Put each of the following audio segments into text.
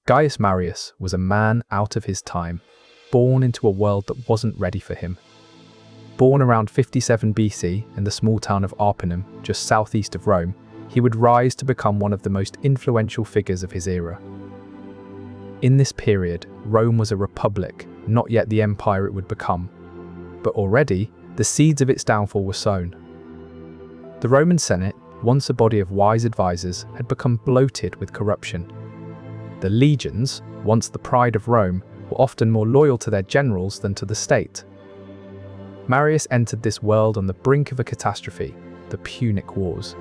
Gaius Marius was a man out of his time, born into a world that wasn't ready for him. Born around 57 BC in the small town of Arpinum, just southeast of Rome, he would rise to become one of the most influential figures of his era. In this period, Rome was a republic, not yet the empire it would become. But already, the seeds of its downfall were sown. The Roman Senate, once a body of wise advisors, had become bloated with corruption. The legions, once the pride of Rome, were often more loyal to their generals than to the state. Marius entered this world on the brink of a catastrophe, the Punic Wars.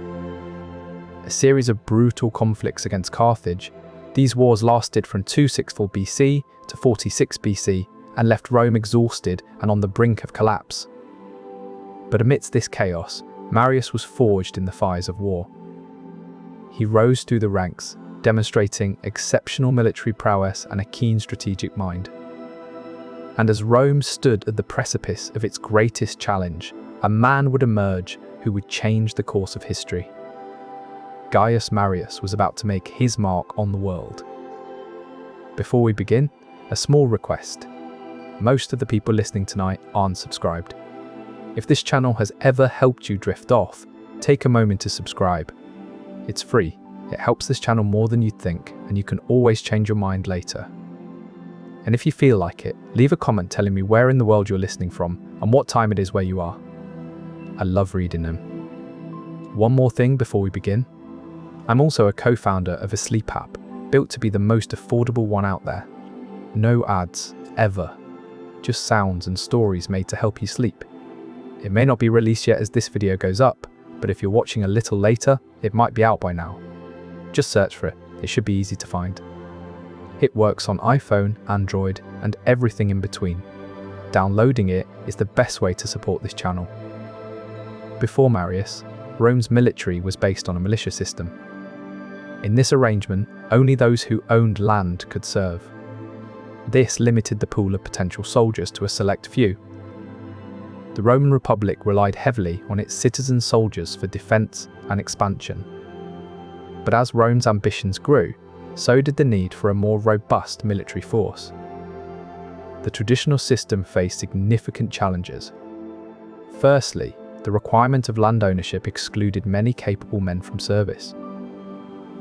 A series of brutal conflicts against Carthage, these wars lasted from 264 BC to 46 BC and left Rome exhausted and on the brink of collapse. But amidst this chaos, Marius was forged in the fires of war. He rose through the ranks, demonstrating exceptional military prowess and a keen strategic mind. And as Rome stood at the precipice of its greatest challenge, a man would emerge who would change the course of history. Gaius Marius was about to make his mark on the world. Before we begin, a small request. Most of the people listening tonight aren't subscribed. If this channel has ever helped you drift off, take a moment to subscribe. It's free, it helps this channel more than you'd think, and you can always change your mind later. And if you feel like it, leave a comment telling me where in the world you're listening from and what time it is where you are. I love reading them. One more thing before we begin. I'm also a co-founder of a sleep app, built to be the most affordable one out there. No ads, ever. Just sounds and stories made to help you sleep. It may not be released yet as this video goes up, but if you're watching a little later, it might be out by now. Just search for it, it should be easy to find. It works on iPhone, Android, and everything in between. Downloading it is the best way to support this channel. Before Marius, Rome's military was based on a militia system. In this arrangement, only those who owned land could serve. This limited the pool of potential soldiers to a select few. The Roman Republic relied heavily on its citizen soldiers for defense and expansion. But as Rome's ambitions grew, so did the need for a more robust military force. The traditional system faced significant challenges. Firstly, the requirement of land ownership excluded many capable men from service.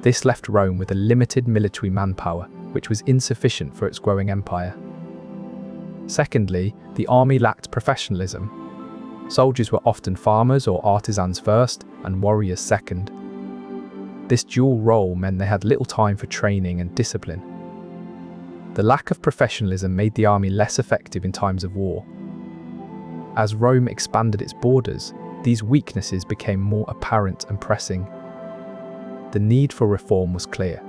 This left Rome with a limited military manpower, which was insufficient for its growing empire. Secondly, the army lacked professionalism. Soldiers were often farmers or artisans first, and warriors second. This dual role meant they had little time for training and discipline. The lack of professionalism made the army less effective in times of war. As Rome expanded its borders, these weaknesses became more apparent and pressing. The need for reform was clear.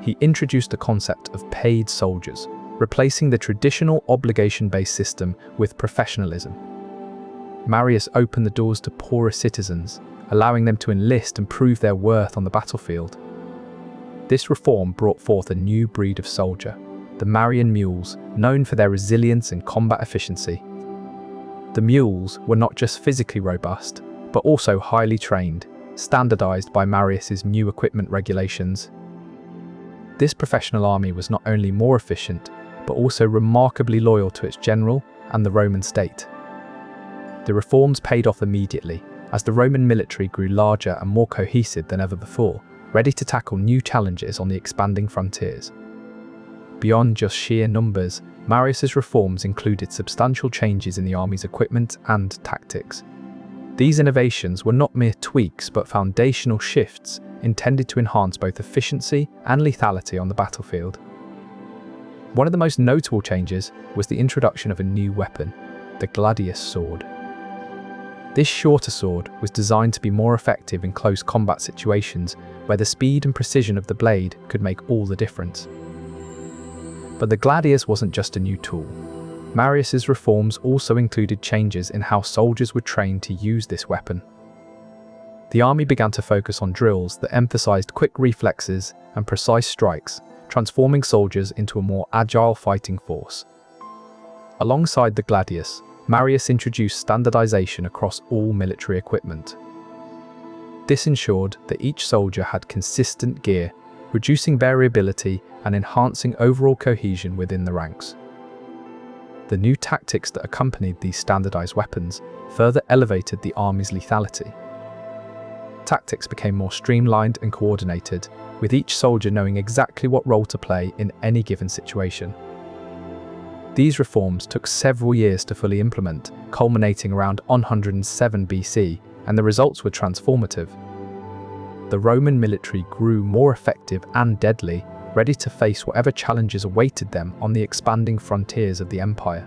He introduced the concept of paid soldiers, replacing the traditional obligation-based system with professionalism. Marius opened the doors to poorer citizens, allowing them to enlist and prove their worth on the battlefield. This reform brought forth a new breed of soldier, the Marian Mules, known for their resilience and combat efficiency. The Mules were not just physically robust, but also highly trained, standardized by Marius's new equipment regulations. This professional army was not only more efficient, but also remarkably loyal to its general and the Roman state. The reforms paid off immediately, as the Roman military grew larger and more cohesive than ever before, ready to tackle new challenges on the expanding frontiers. Beyond just sheer numbers, Marius's reforms included substantial changes in the army's equipment and tactics. These innovations were not mere tweaks but foundational shifts intended to enhance both efficiency and lethality on the battlefield. One of the most notable changes was the introduction of a new weapon, the gladius sword. This shorter sword was designed to be more effective in close combat situations where the speed and precision of the blade could make all the difference. But the gladius wasn't just a new tool. Marius's reforms also included changes in how soldiers were trained to use this weapon. The army began to focus on drills that emphasized quick reflexes and precise strikes, transforming soldiers into a more agile fighting force. Alongside the gladius, Marius introduced standardization across all military equipment. This ensured that each soldier had consistent gear, reducing variability and enhancing overall cohesion within the ranks. The new tactics that accompanied these standardized weapons further elevated the army's lethality. Tactics became more streamlined and coordinated, with each soldier knowing exactly what role to play in any given situation. These reforms took several years to fully implement, culminating around 107 BC, and the results were transformative. The Roman military grew more effective and deadly, ready to face whatever challenges awaited them on the expanding frontiers of the empire.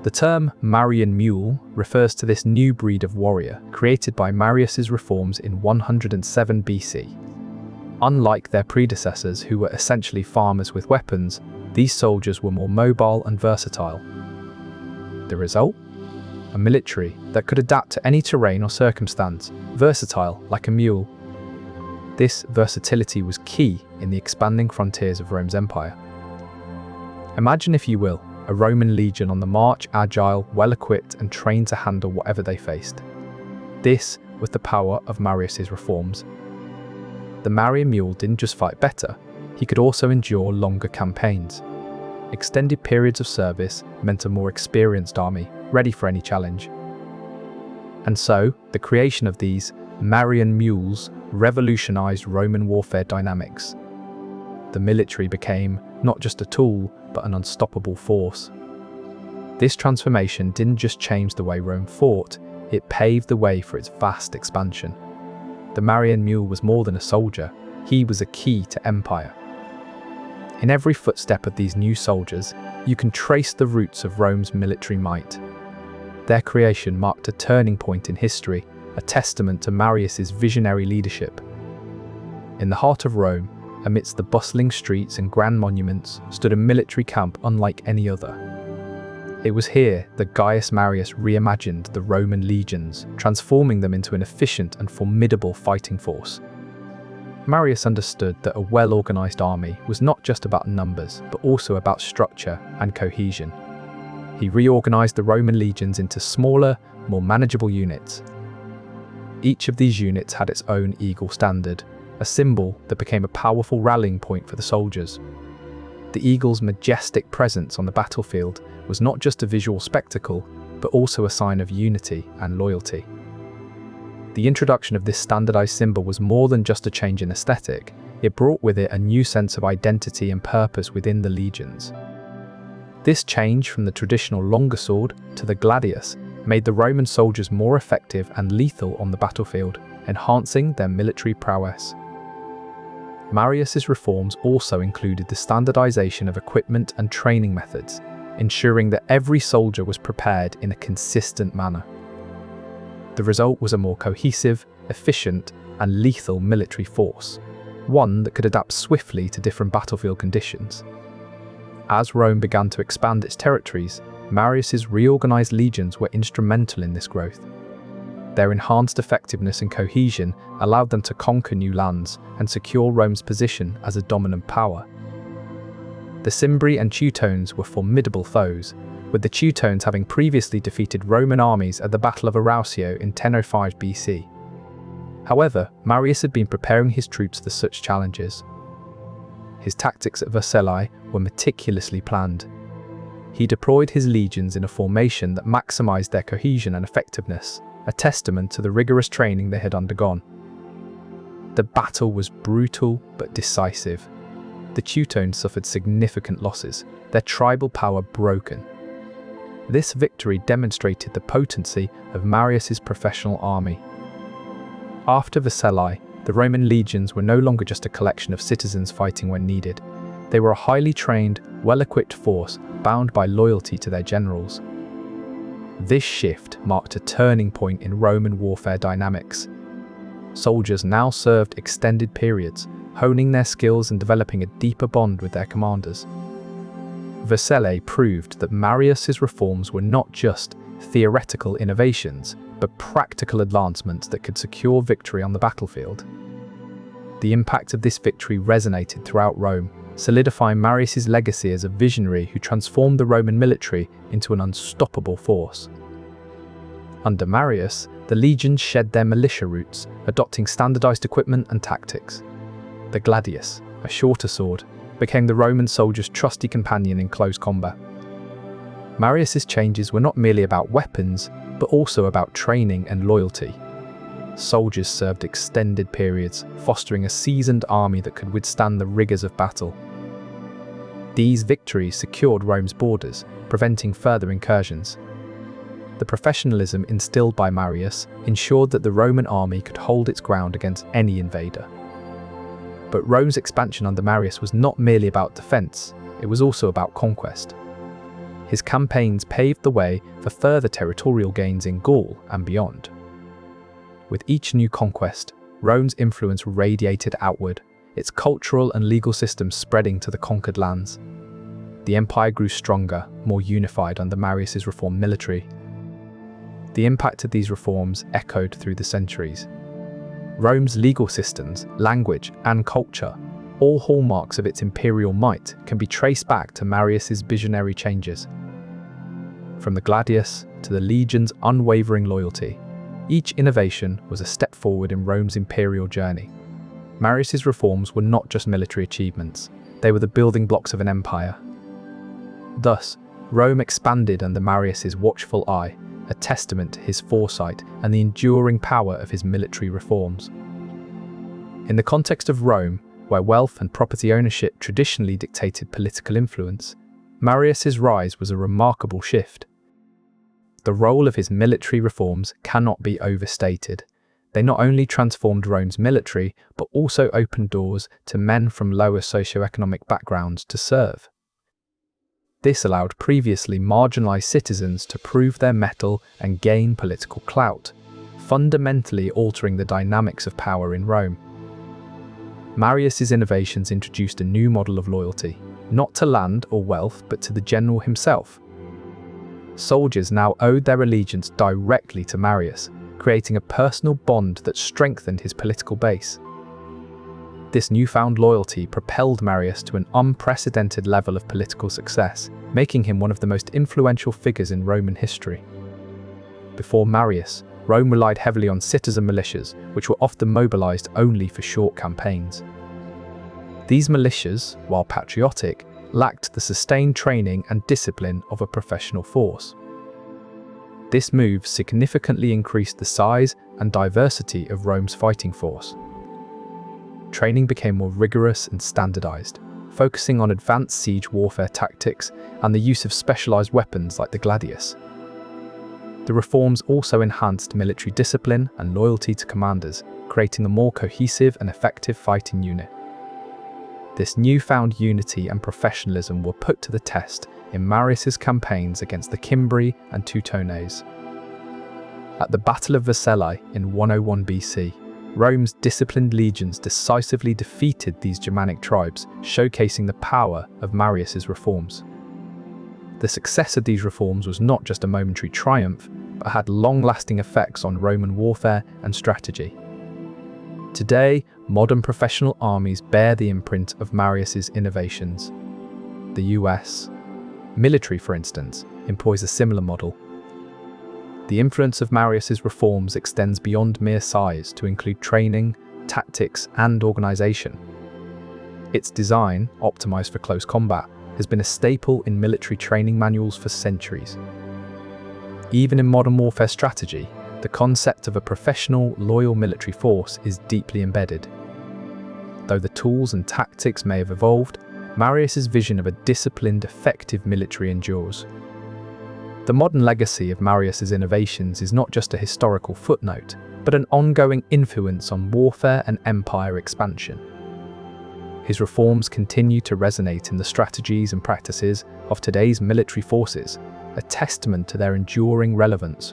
The term Marian mule refers to this new breed of warrior created by Marius's reforms in 107 BC. Unlike their predecessors, who were essentially farmers with weapons, these soldiers were more mobile and versatile. The result? A military that could adapt to any terrain or circumstance, versatile like a mule. This versatility was key in the expanding frontiers of Rome's empire. Imagine, if you will, a Roman legion on the march, agile, well-equipped and trained to handle whatever they faced. This was the power of Marius's reforms. The Marian mule didn't just fight better, he could also endure longer campaigns. Extended periods of service meant a more experienced army, ready for any challenge. And so, the creation of these Marian mules revolutionized Roman warfare dynamics. The military became not just a tool, but an unstoppable force. This transformation didn't just change the way Rome fought, it paved the way for its vast expansion. The Marian mule was more than a soldier, he was a key to empire. In every footstep of these new soldiers, you can trace the roots of Rome's military might. Their creation marked a turning point in history, a testament to Marius's visionary leadership. In the heart of Rome, amidst the bustling streets and grand monuments, stood a military camp unlike any other. It was here that Gaius Marius reimagined the Roman legions, transforming them into an efficient and formidable fighting force. Marius understood that a well-organized army was not just about numbers, but also about structure and cohesion. He reorganized the Roman legions into smaller, more manageable units. Each of these units had its own eagle standard, a symbol that became a powerful rallying point for the soldiers. The eagle's majestic presence on the battlefield was not just a visual spectacle, but also a sign of unity and loyalty. The introduction of this standardized symbol was more than just a change in aesthetic, it brought with it a new sense of identity and purpose within the legions. This change from the traditional longer sword to the gladius made the Roman soldiers more effective and lethal on the battlefield, enhancing their military prowess. Marius's reforms also included the standardization of equipment and training methods, ensuring that every soldier was prepared in a consistent manner. The result was a more cohesive, efficient, and lethal military force, one that could adapt swiftly to different battlefield conditions. As Rome began to expand its territories, Marius's reorganized legions were instrumental in this growth. Their enhanced effectiveness and cohesion allowed them to conquer new lands and secure Rome's position as a dominant power. The Cimbri and Teutones were formidable foes, with the Teutones having previously defeated Roman armies at the Battle of Arausio in 1005 BC. However, Marius had been preparing his troops for such challenges. His tactics at Vercellae were meticulously planned. He deployed his legions in a formation that maximized their cohesion and effectiveness, a testament to the rigorous training they had undergone. The battle was brutal but decisive. The Teutones suffered significant losses, their tribal power broken. This victory demonstrated the potency of Marius's professional army. After Vercellae, the Roman legions were no longer just a collection of citizens fighting when needed. They were a highly trained, well-equipped force bound by loyalty to their generals. This shift marked a turning point in Roman warfare dynamics. Soldiers now served extended periods, honing their skills and developing a deeper bond with their commanders. Vercellae proved that Marius's reforms were not just theoretical innovations, but practical advancements that could secure victory on the battlefield. The impact of this victory resonated throughout Rome, solidifying Marius's legacy as a visionary who transformed the Roman military into an unstoppable force. Under Marius, the legions shed their militia roots, adopting standardized equipment and tactics. The gladius, a shorter sword, became the Roman soldier's trusty companion in close combat. Marius's changes were not merely about weapons, but also about training and loyalty. Soldiers served extended periods, fostering a seasoned army that could withstand the rigors of battle. These victories secured Rome's borders, preventing further incursions. The professionalism instilled by Marius ensured that the Roman army could hold its ground against any invader. But Rome's expansion under Marius was not merely about defense, it was also about conquest. His campaigns paved the way for further territorial gains in Gaul and beyond. With each new conquest, Rome's influence radiated outward, its cultural and legal systems spreading to the conquered lands. The empire grew stronger, more unified under Marius's reformed military. The impact of these reforms echoed through the centuries. Rome's legal systems, language, and culture, all hallmarks of its imperial might, can be traced back to Marius's visionary changes. From the gladius to the legion's unwavering loyalty, each innovation was a step forward in Rome's imperial journey. Marius's reforms were not just military achievements, they were the building blocks of an empire. Thus, Rome expanded under Marius's watchful eye, a testament to his foresight and the enduring power of his military reforms. In the context of Rome, where wealth and property ownership traditionally dictated political influence, Marius's rise was a remarkable shift. The role of his military reforms cannot be overstated. They not only transformed Rome's military, but also opened doors to men from lower socioeconomic backgrounds to serve. This allowed previously marginalized citizens to prove their mettle and gain political clout, fundamentally altering the dynamics of power in Rome. Marius's innovations introduced a new model of loyalty, not to land or wealth, but to the general himself. Soldiers now owed their allegiance directly to Marius, creating a personal bond that strengthened his political base. This newfound loyalty propelled Marius to an unprecedented level of political success, making him one of the most influential figures in Roman history. Before Marius, Rome relied heavily on citizen militias, which were often mobilized only for short campaigns. These militias, while patriotic, lacked the sustained training and discipline of a professional force. This move significantly increased the size and diversity of Rome's fighting force. Training became more rigorous and standardized, focusing on advanced siege warfare tactics and the use of specialized weapons like the gladius. The reforms also enhanced military discipline and loyalty to commanders, creating a more cohesive and effective fighting unit. This newfound unity and professionalism were put to the test in Marius's campaigns against the Cimbri and Teutones. At the Battle of Vercellae in 101 BC, Rome's disciplined legions decisively defeated these Germanic tribes, showcasing the power of Marius's reforms. The success of these reforms was not just a momentary triumph, but had long-lasting effects on Roman warfare and strategy. Today, modern professional armies bear the imprint of Marius's innovations. The US military, for instance, employs a similar model. The influence of Marius's reforms extends beyond mere size to include training, tactics, and organization. Its design, optimized for close combat, has been a staple in military training manuals for centuries. Even in modern warfare strategy, the concept of a professional, loyal military force is deeply embedded. Though the tools and tactics may have evolved, Marius's vision of a disciplined, effective military endures. The modern legacy of Marius's innovations is not just a historical footnote, but an ongoing influence on warfare and empire expansion. His reforms continue to resonate in the strategies and practices of today's military forces, a testament to their enduring relevance.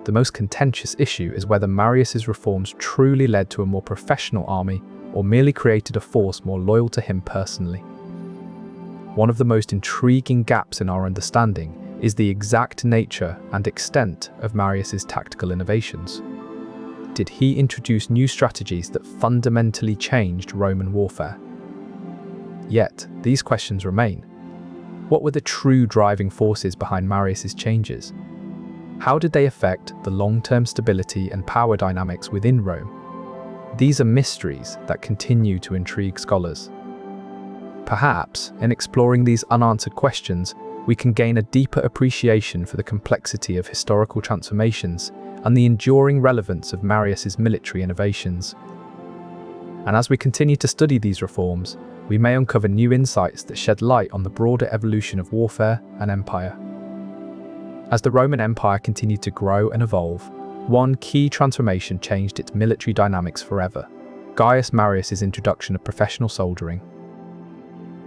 The most contentious issue is whether Marius's reforms truly led to a more professional army or merely created a force more loyal to him personally. One of the most intriguing gaps in our understanding is the exact nature and extent of Marius's tactical innovations. Did he introduce new strategies that fundamentally changed Roman warfare? Yet, these questions remain. What were the true driving forces behind Marius's changes? How did they affect the long-term stability and power dynamics within Rome? These are mysteries that continue to intrigue scholars. Perhaps, in exploring these unanswered questions, we can gain a deeper appreciation for the complexity of historical transformations and the enduring relevance of Marius's military innovations. And as we continue to study these reforms, we may uncover new insights that shed light on the broader evolution of warfare and empire. As the Roman Empire continued to grow and evolve, one key transformation changed its military dynamics forever: Gaius Marius's introduction of professional soldiering.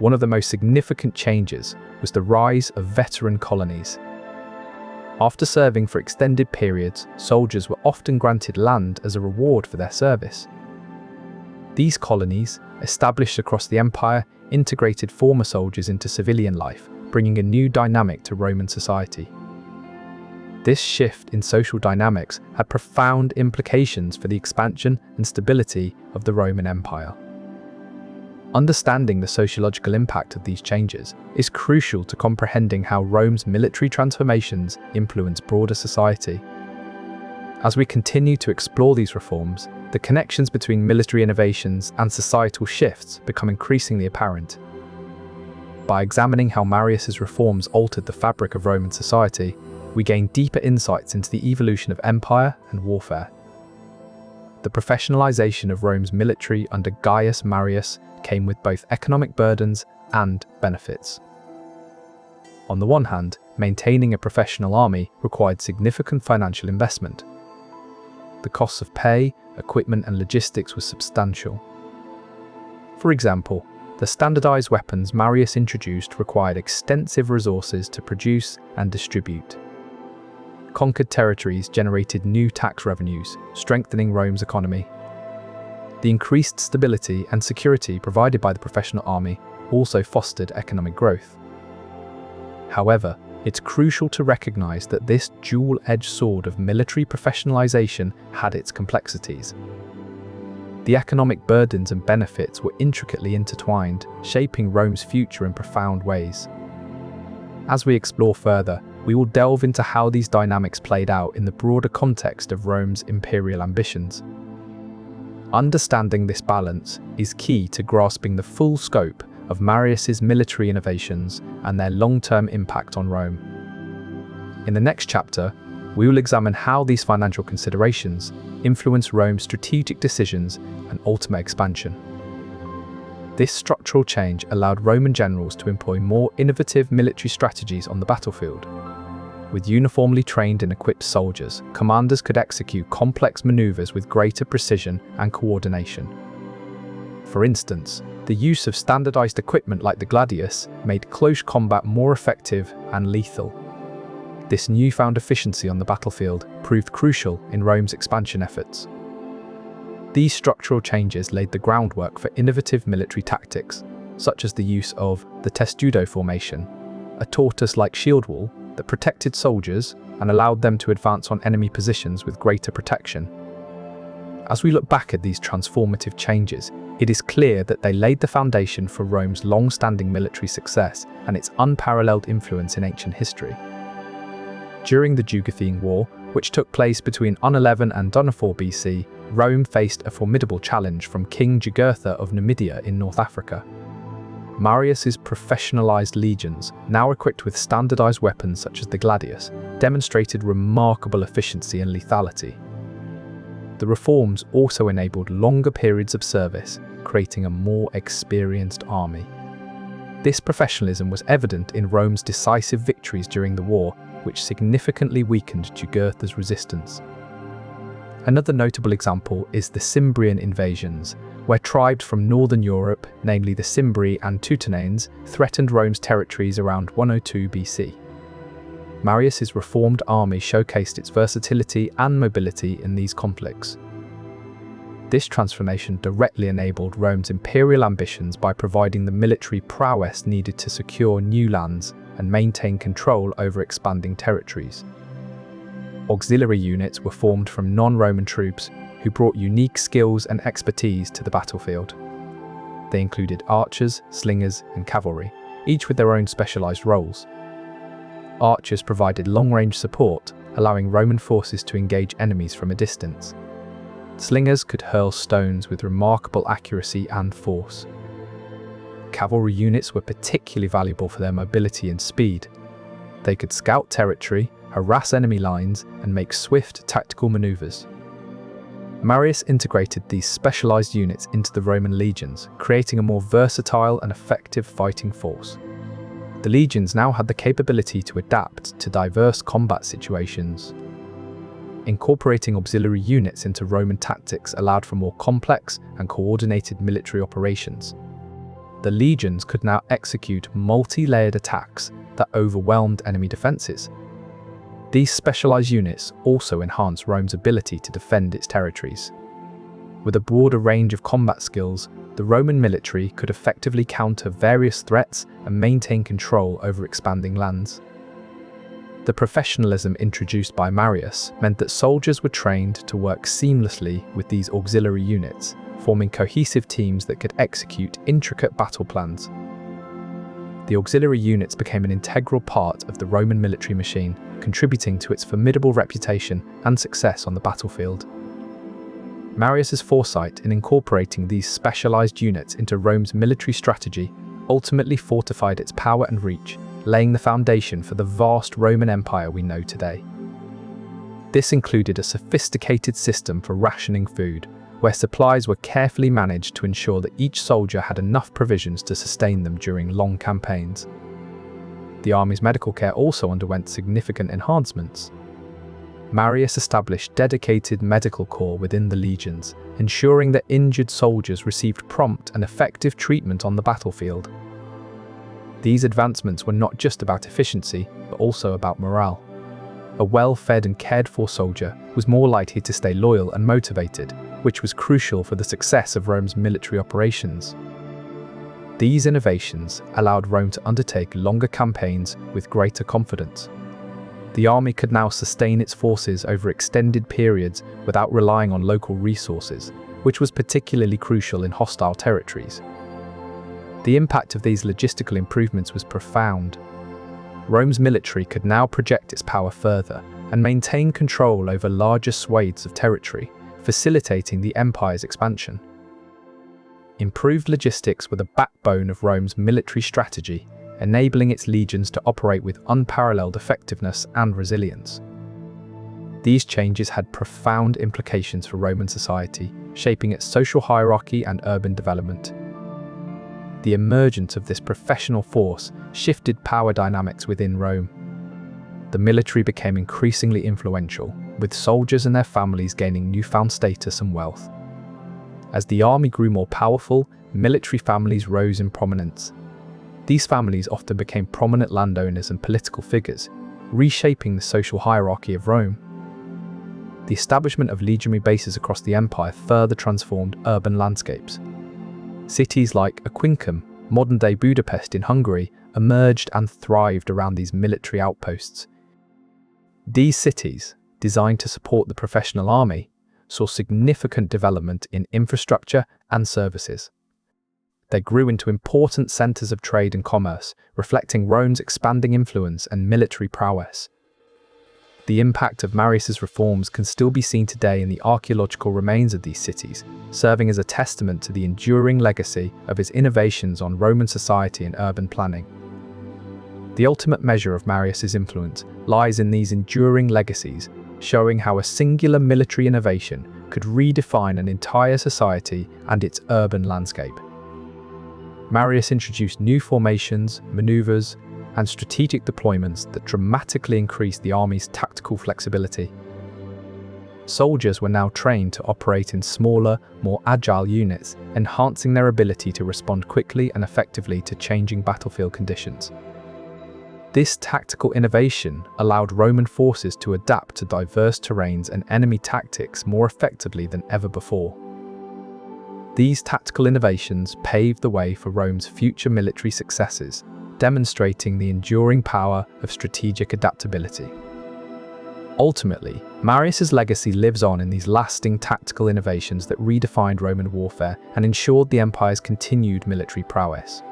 One of the most significant changes was the rise of veteran colonies. After serving for extended periods, soldiers were often granted land as a reward for their service. These colonies, established across the empire, integrated former soldiers into civilian life, bringing a new dynamic to Roman society. This shift in social dynamics had profound implications for the expansion and stability of the Roman Empire. Understanding the sociological impact of these changes is crucial to comprehending how Rome's military transformations influence broader society. As we continue to explore these reforms, the connections between military innovations and societal shifts become increasingly apparent. By examining how Marius's reforms altered the fabric of Roman society, we gain deeper insights into the evolution of empire and warfare. The professionalization of Rome's military under Gaius Marius came with both economic burdens and benefits. On the one hand, maintaining a professional army required significant financial investment. The costs of pay, equipment, and logistics were substantial. For example, the standardized weapons Marius introduced required extensive resources to produce and distribute. Conquered territories generated new tax revenues, strengthening Rome's economy. The increased stability and security provided by the professional army also fostered economic growth. However, it's crucial to recognize that this dual-edged sword of military professionalization had its complexities. The economic burdens and benefits were intricately intertwined, shaping Rome's future in profound ways. As we explore further, we will delve into how these dynamics played out in the broader context of Rome's imperial ambitions. Understanding this balance is key to grasping the full scope of Marius's military innovations and their long-term impact on Rome. In the next chapter, we will examine how these financial considerations influence Rome's strategic decisions and ultimate expansion. This structural change allowed Roman generals to employ more innovative military strategies on the battlefield. With uniformly trained and equipped soldiers, commanders could execute complex maneuvers with greater precision and coordination. For instance, the use of standardized equipment like the Gladius made close combat more effective and lethal. This newfound efficiency on the battlefield proved crucial in Rome's expansion efforts. These structural changes laid the groundwork for innovative military tactics, such as the use of the testudo formation, a tortoise-like shield wall that protected soldiers and allowed them to advance on enemy positions with greater protection. As we look back at these transformative changes, it is clear that they laid the foundation for Rome's long-standing military success and its unparalleled influence in ancient history. During the Juguthine War, which took place between 111 and 104 BC, Rome faced a formidable challenge from King Jugurtha of Numidia in North Africa. Marius's professionalized legions, now equipped with standardized weapons such as the Gladius, demonstrated remarkable efficiency and lethality. The reforms also enabled longer periods of service, creating a more experienced army. This professionalism was evident in Rome's decisive victories during the war, which significantly weakened Jugurtha's resistance. Another notable example is the Cimbrian invasions, where tribes from northern Europe, namely the Cimbri and Teutonanes, threatened Rome's territories around 102 BC. Marius's reformed army showcased its versatility and mobility in these conflicts. This transformation directly enabled Rome's imperial ambitions by providing the military prowess needed to secure new lands and maintain control over expanding territories. Auxiliary units were formed from non-Roman troops who brought unique skills and expertise to the battlefield. They included archers, slingers, and cavalry, each with their own specialized roles. Archers provided long-range support, allowing Roman forces to engage enemies from a distance. Slingers could hurl stones with remarkable accuracy and force. Cavalry units were particularly valuable for their mobility and speed. They could scout territory, harass enemy lines, and make swift tactical maneuvers. Marius integrated these specialized units into the Roman legions, creating a more versatile and effective fighting force. The legions now had the capability to adapt to diverse combat situations. Incorporating auxiliary units into Roman tactics allowed for more complex and coordinated military operations. The legions could now execute multi-layered attacks that overwhelmed enemy defenses. These specialized units also enhanced Rome's ability to defend its territories. With a broader range of combat skills, the Roman military could effectively counter various threats and maintain control over expanding lands. The professionalism introduced by Marius meant that soldiers were trained to work seamlessly with these auxiliary units, forming cohesive teams that could execute intricate battle plans. The auxiliary units became an integral part of the Roman military machine, contributing to its formidable reputation and success on the battlefield. Marius's foresight in incorporating these specialized units into Rome's military strategy ultimately fortified its power and reach, laying the foundation for the vast Roman Empire we know today. This included a sophisticated system for rationing food, where supplies were carefully managed to ensure that each soldier had enough provisions to sustain them during long campaigns. The army's medical care also underwent significant enhancements. Marius established dedicated medical corps within the legions, ensuring that injured soldiers received prompt and effective treatment on the battlefield. These advancements were not just about efficiency, but also about morale. A well-fed and cared-for soldier was more likely to stay loyal and motivated, which was crucial for the success of Rome's military operations. These innovations allowed Rome to undertake longer campaigns with greater confidence. The army could now sustain its forces over extended periods without relying on local resources, which was particularly crucial in hostile territories. The impact of these logistical improvements was profound. Rome's military could now project its power further and maintain control over larger swathes of territory, facilitating the empire's expansion. Improved logistics were the backbone of Rome's military strategy, enabling its legions to operate with unparalleled effectiveness and resilience. These changes had profound implications for Roman society, shaping its social hierarchy and urban development. The emergence of this professional force shifted power dynamics within Rome. The military became increasingly influential, with soldiers and their families gaining newfound status and wealth. As the army grew more powerful, military families rose in prominence. These families often became prominent landowners and political figures, reshaping the social hierarchy of Rome. The establishment of legionary bases across the empire further transformed urban landscapes. Cities like Aquincum, modern-day Budapest in Hungary, emerged and thrived around these military outposts. These cities, designed to support the professional army, saw significant development in infrastructure and services. They grew into important centers of trade and commerce, reflecting Rome's expanding influence and military prowess. The impact of Marius's reforms can still be seen today in the archaeological remains of these cities, serving as a testament to the enduring legacy of his innovations on Roman society and urban planning. The ultimate measure of Marius's influence lies in these enduring legacies, showing how a singular military innovation could redefine an entire society and its urban landscape. Marius introduced new formations, maneuvers, and strategic deployments that dramatically increased the army's tactical flexibility. Soldiers were now trained to operate in smaller, more agile units, enhancing their ability to respond quickly and effectively to changing battlefield conditions. This tactical innovation allowed Roman forces to adapt to diverse terrains and enemy tactics more effectively than ever before. These tactical innovations paved the way for Rome's future military successes, demonstrating the enduring power of strategic adaptability. Ultimately, Marius's legacy lives on in these lasting tactical innovations that redefined Roman warfare and ensured the empire's continued military prowess.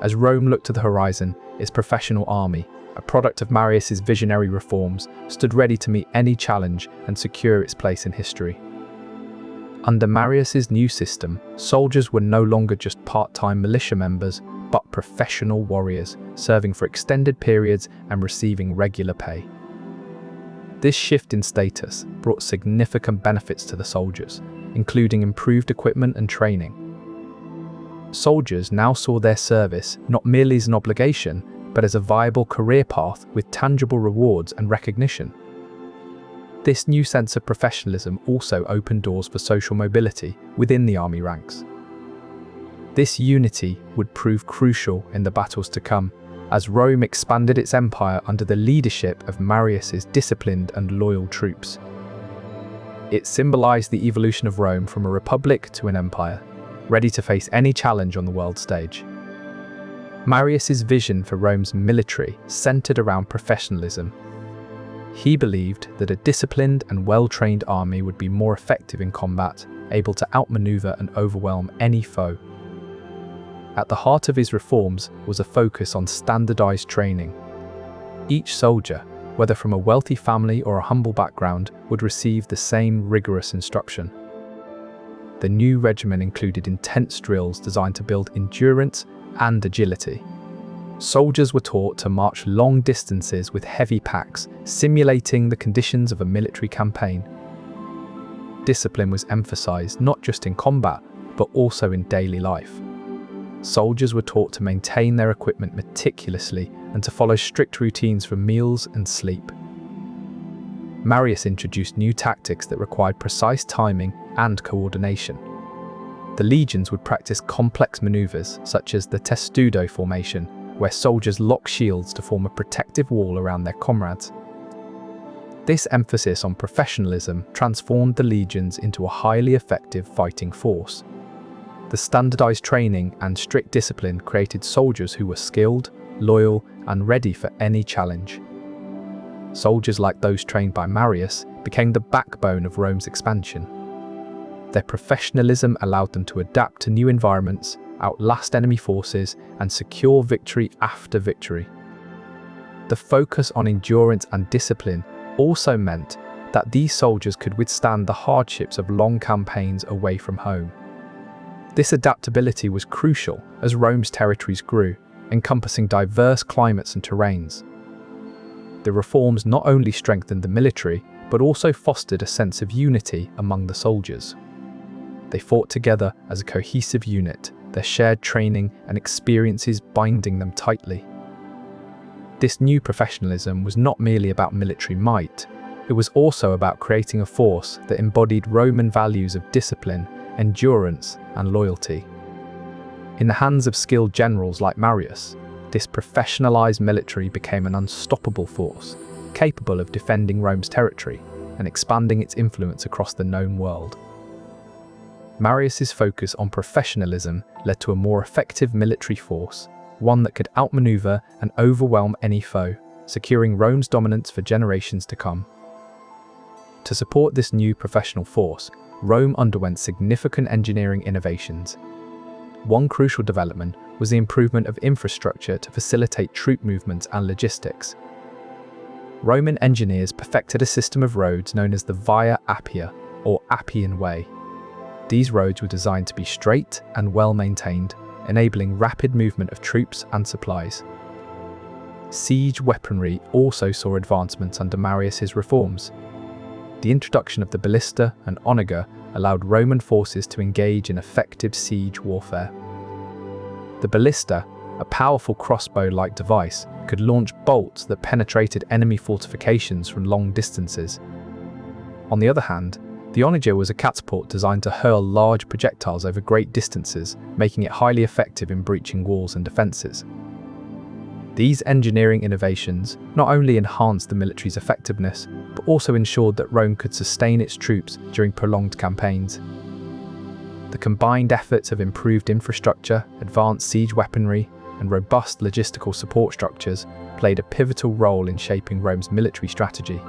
As Rome looked to the horizon, its professional army, a product of Marius's visionary reforms, stood ready to meet any challenge and secure its place in history. Under Marius's new system, soldiers were no longer just part-time militia members, but professional warriors, serving for extended periods and receiving regular pay. This shift in status brought significant benefits to the soldiers, including improved equipment and training. Soldiers now saw their service not merely as an obligation, but as a viable career path with tangible rewards and recognition. This new sense of professionalism also opened doors for social mobility within the army ranks. This unity would prove crucial in the battles to come, as Rome expanded its empire under the leadership of Marius's disciplined and loyal troops. It symbolized the evolution of Rome from a republic to an empire, ready to face any challenge on the world stage. Marius's vision for Rome's military centered around professionalism. He believed that a disciplined and well-trained army would be more effective in combat, able to outmaneuver and overwhelm any foe. At the heart of his reforms was a focus on standardized training. Each soldier, whether from a wealthy family or a humble background, would receive the same rigorous instruction. The new regimen included intense drills designed to build endurance and agility. Soldiers were taught to march long distances with heavy packs, simulating the conditions of a military campaign. Discipline was emphasized not just in combat, but also in daily life. Soldiers were taught to maintain their equipment meticulously and to follow strict routines for meals and sleep. Marius introduced new tactics that required precise timing and coordination. The legions would practice complex maneuvers, such as the testudo formation, where soldiers lock shields to form a protective wall around their comrades. This emphasis on professionalism transformed the legions into a highly effective fighting force. The standardized training and strict discipline created soldiers who were skilled, loyal, and ready for any challenge. Soldiers like those trained by Marius became the backbone of Rome's expansion. Their professionalism allowed them to adapt to new environments, outlast enemy forces, and secure victory after victory. The focus on endurance and discipline also meant that these soldiers could withstand the hardships of long campaigns away from home. This adaptability was crucial as Rome's territories grew, encompassing diverse climates and terrains. The reforms not only strengthened the military, but also fostered a sense of unity among the soldiers. They fought together as a cohesive unit, their shared training and experiences binding them tightly. This new professionalism was not merely about military might, it was also about creating a force that embodied Roman values of discipline, endurance, and loyalty. In the hands of skilled generals like Marius, this professionalized military became an unstoppable force, capable of defending Rome's territory and expanding its influence across the known world. Marius's focus on professionalism led to a more effective military force, one that could outmaneuver and overwhelm any foe, securing Rome's dominance for generations to come. To support this new professional force, Rome underwent significant engineering innovations. One crucial development was the improvement of infrastructure to facilitate troop movements and logistics. Roman engineers perfected a system of roads known as the Via Appia, or Appian Way. These roads were designed to be straight and well maintained, enabling rapid movement of troops and supplies. Siege weaponry also saw advancements under Marius's reforms. The introduction of the ballista and onager allowed Roman forces to engage in effective siege warfare. The ballista, a powerful crossbow-like device, could launch bolts that penetrated enemy fortifications from long distances. On the other hand, the onager was a catapult designed to hurl large projectiles over great distances, making it highly effective in breaching walls and defences. These engineering innovations not only enhanced the military's effectiveness, but also ensured that Rome could sustain its troops during prolonged campaigns. The combined efforts of improved infrastructure, advanced siege weaponry, and robust logistical support structures played a pivotal role in shaping Rome's military strategy.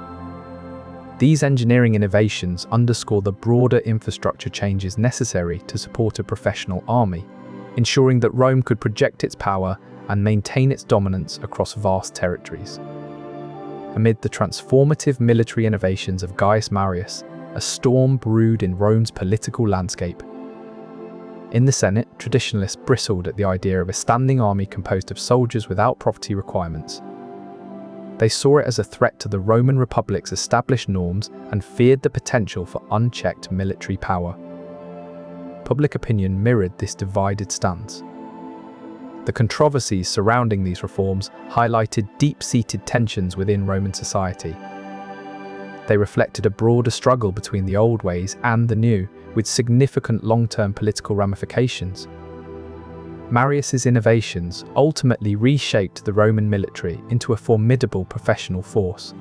These engineering innovations underscore the broader infrastructure changes necessary to support a professional army, ensuring that Rome could project its power and maintain its dominance across vast territories. Amid the transformative military innovations of Gaius Marius, a storm brewed in Rome's political landscape. In the Senate, traditionalists bristled at the idea of a standing army composed of soldiers without property requirements. They saw it as a threat to the Roman Republic's established norms and feared the potential for unchecked military power. Public opinion mirrored this divided stance. The controversies surrounding these reforms highlighted deep-seated tensions within Roman society. They reflected a broader struggle between the old ways and the new, with significant long-term political ramifications. Marius's innovations ultimately reshaped the Roman military into a formidable professional force.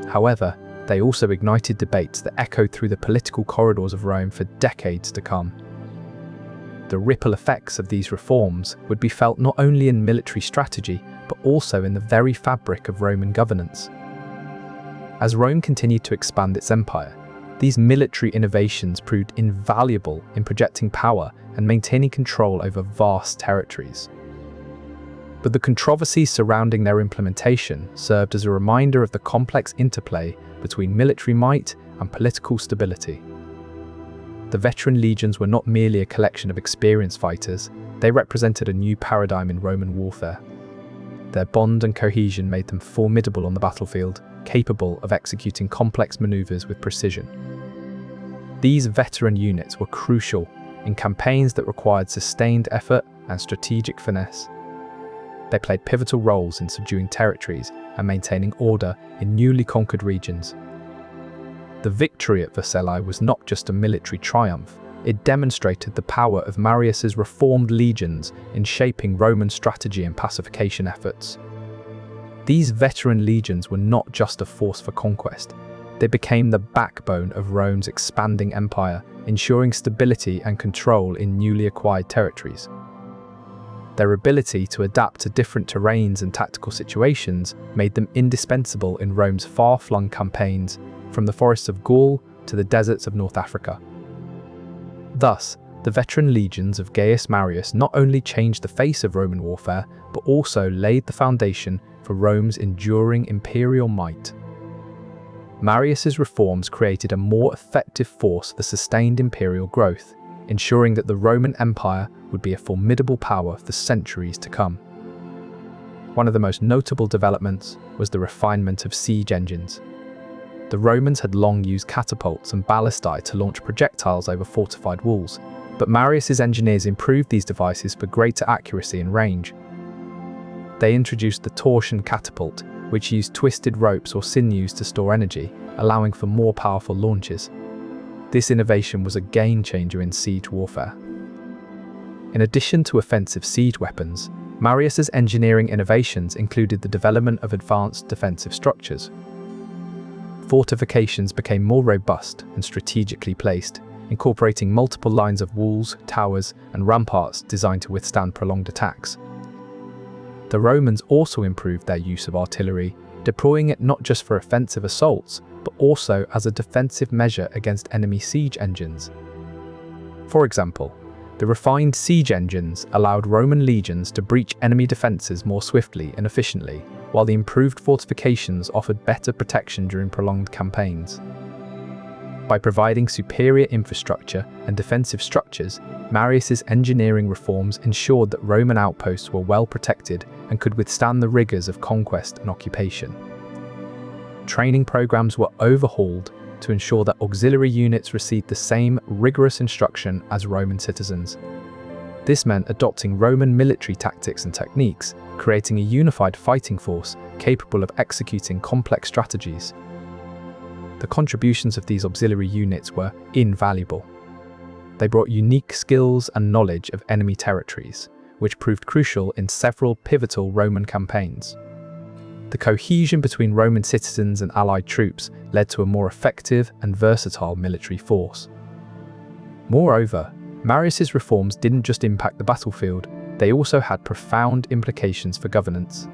However, they also ignited debates that echoed through the political corridors of Rome for decades to come. The ripple effects of these reforms would be felt not only in military strategy, but also in the very fabric of Roman governance. As Rome continued to expand its empire, these military innovations proved invaluable in projecting power and maintaining control over vast territories. But the controversies surrounding their implementation served as a reminder of the complex interplay between military might and political stability. The veteran legions were not merely a collection of experienced fighters, they represented a new paradigm in Roman warfare. Their bond and cohesion made them formidable on the battlefield, capable of executing complex maneuvers with precision. These veteran units were crucial in campaigns that required sustained effort and strategic finesse. They played pivotal roles in subduing territories and maintaining order in newly conquered regions. The victory at Vercellae was not just a military triumph, it demonstrated the power of Marius's reformed legions in shaping Roman strategy and pacification efforts. These veteran legions were not just a force for conquest, they became the backbone of Rome's expanding empire, ensuring stability and control in newly acquired territories. Their ability to adapt to different terrains and tactical situations made them indispensable in Rome's far-flung campaigns, from the forests of Gaul to the deserts of North Africa. Thus, the veteran legions of Gaius Marius not only changed the face of Roman warfare, but also laid the foundation for Rome's enduring imperial might. Marius's reforms created a more effective force for sustained imperial growth, ensuring that the Roman Empire would be a formidable power for centuries to come. One of the most notable developments was the refinement of siege engines. The Romans had long used catapults and ballistae to launch projectiles over fortified walls, but Marius's engineers improved these devices for greater accuracy and range. They introduced the torsion catapult, which used twisted ropes or sinews to store energy, allowing for more powerful launches. This innovation was a game-changer in siege warfare. In addition to offensive siege weapons, Marius's engineering innovations included the development of advanced defensive structures. Fortifications became more robust and strategically placed, incorporating multiple lines of walls, towers, and ramparts designed to withstand prolonged attacks. The Romans also improved their use of artillery, deploying it not just for offensive assaults, but also as a defensive measure against enemy siege engines. For example, the refined siege engines allowed Roman legions to breach enemy defenses more swiftly and efficiently, while the improved fortifications offered better protection during prolonged campaigns. By providing superior infrastructure and defensive structures, Marius's engineering reforms ensured that Roman outposts were well protected and could withstand the rigors of conquest and occupation. Training programs were overhauled to ensure that auxiliary units received the same rigorous instruction as Roman citizens. This meant adopting Roman military tactics and techniques, creating a unified fighting force capable of executing complex strategies. The contributions of these auxiliary units were invaluable. They brought unique skills and knowledge of enemy territories, which proved crucial in several pivotal Roman campaigns. The cohesion between Roman citizens and allied troops led to a more effective and versatile military force. Moreover, Marius's reforms didn't just impact the battlefield, they also had profound implications for governance.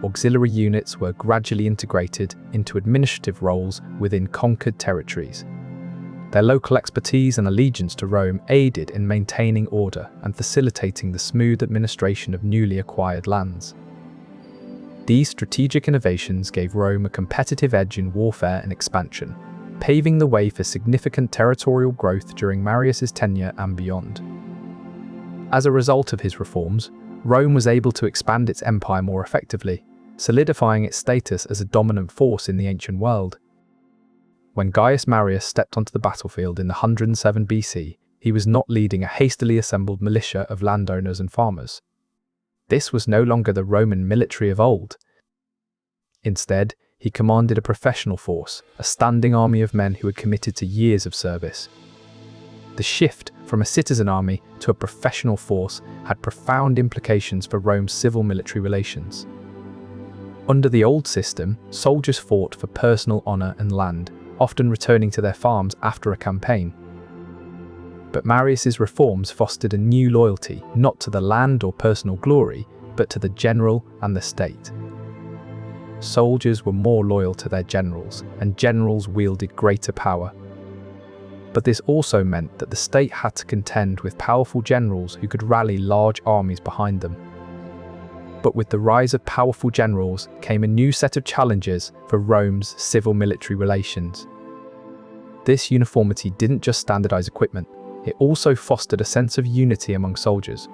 Auxiliary units were gradually integrated into administrative roles within conquered territories. Their local expertise and allegiance to Rome aided in maintaining order and facilitating the smooth administration of newly acquired lands. These strategic innovations gave Rome a competitive edge in warfare and expansion. paving the way for significant territorial growth during Marius's tenure and beyond. As a result of his reforms, Rome was able to expand its empire more effectively, solidifying its status as a dominant force in the ancient world. When Gaius Marius stepped onto the battlefield in the 107 BC, he was not leading a hastily assembled militia of landowners and farmers. This was no longer the Roman military of old. Instead, he commanded a professional force, a standing army of men who had committed to years of service. The shift from a citizen army to a professional force had profound implications for Rome's civil-military relations. Under the old system, soldiers fought for personal honor and land, often returning to their farms after a campaign. But Marius's reforms fostered a new loyalty, not to the land or personal glory, but to the general and the state. Soldiers were more loyal to their generals, and generals wielded greater power. But this also meant that the state had to contend with powerful generals who could rally large armies behind them. But with the rise of powerful generals came a new set of challenges for Rome's civil-military relations. This uniformity didn't just standardize equipment, it also fostered a sense of unity among soldiers.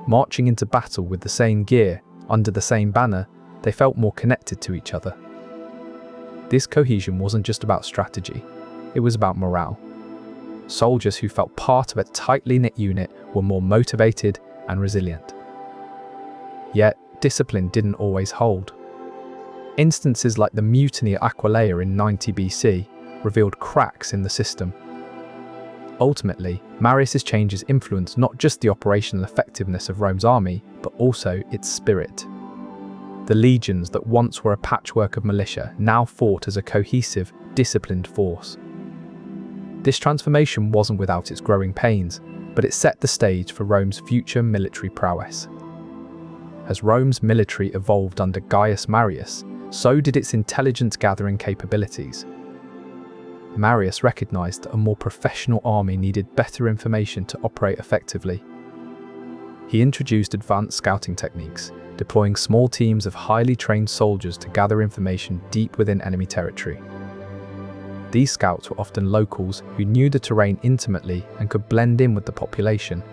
Marching into battle with the same gear, under the same banner, they felt more connected to each other. This cohesion wasn't just about strategy, it was about morale. Soldiers who felt part of a tightly knit unit were more motivated and resilient. Yet, discipline didn't always hold. Instances like the mutiny at Aquileia in 90 BC revealed cracks in the system. Ultimately, Marius's changes influenced not just the operational effectiveness of Rome's army, but also its spirit. The legions that once were a patchwork of militia now fought as a cohesive, disciplined force. This transformation wasn't without its growing pains, but it set the stage for Rome's future military prowess. As Rome's military evolved under Gaius Marius, so did its intelligence-gathering capabilities. Marius recognized that a more professional army needed better information to operate effectively. He introduced advanced scouting techniques, deploying small teams of highly trained soldiers to gather information deep within enemy territory. These scouts were often locals who knew the terrain intimately and could blend in with the population.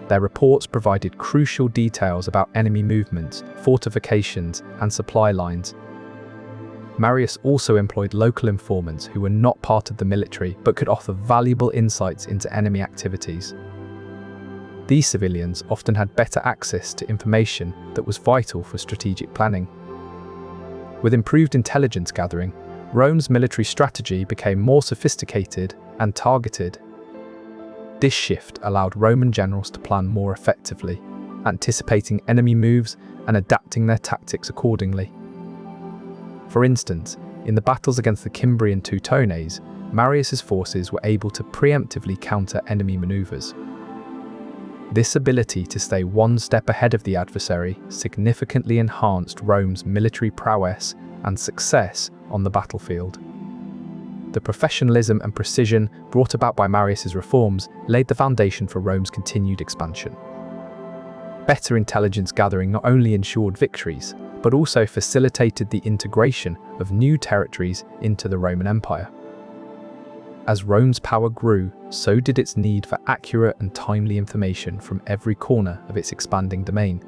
Their reports provided crucial details about enemy movements, fortifications, and supply lines. Marius also employed local informants who were not part of the military but could offer valuable insights into enemy activities. These civilians often had better access to information that was vital for strategic planning. With improved intelligence gathering, Rome's military strategy became more sophisticated and targeted. This shift allowed Roman generals to plan more effectively, anticipating enemy moves and adapting their tactics accordingly. For instance, in the battles against the Cimbrian Teutones, Marius's forces were able to preemptively counter enemy maneuvers. This ability to stay one step ahead of the adversary significantly enhanced Rome's military prowess and success on the battlefield. The professionalism and precision brought about by Marius's reforms laid the foundation for Rome's continued expansion. Better intelligence gathering not only ensured victories, but also facilitated the integration of new territories into the Roman Empire. As Rome's power grew, so did its need for accurate and timely information from every corner of its expanding domain.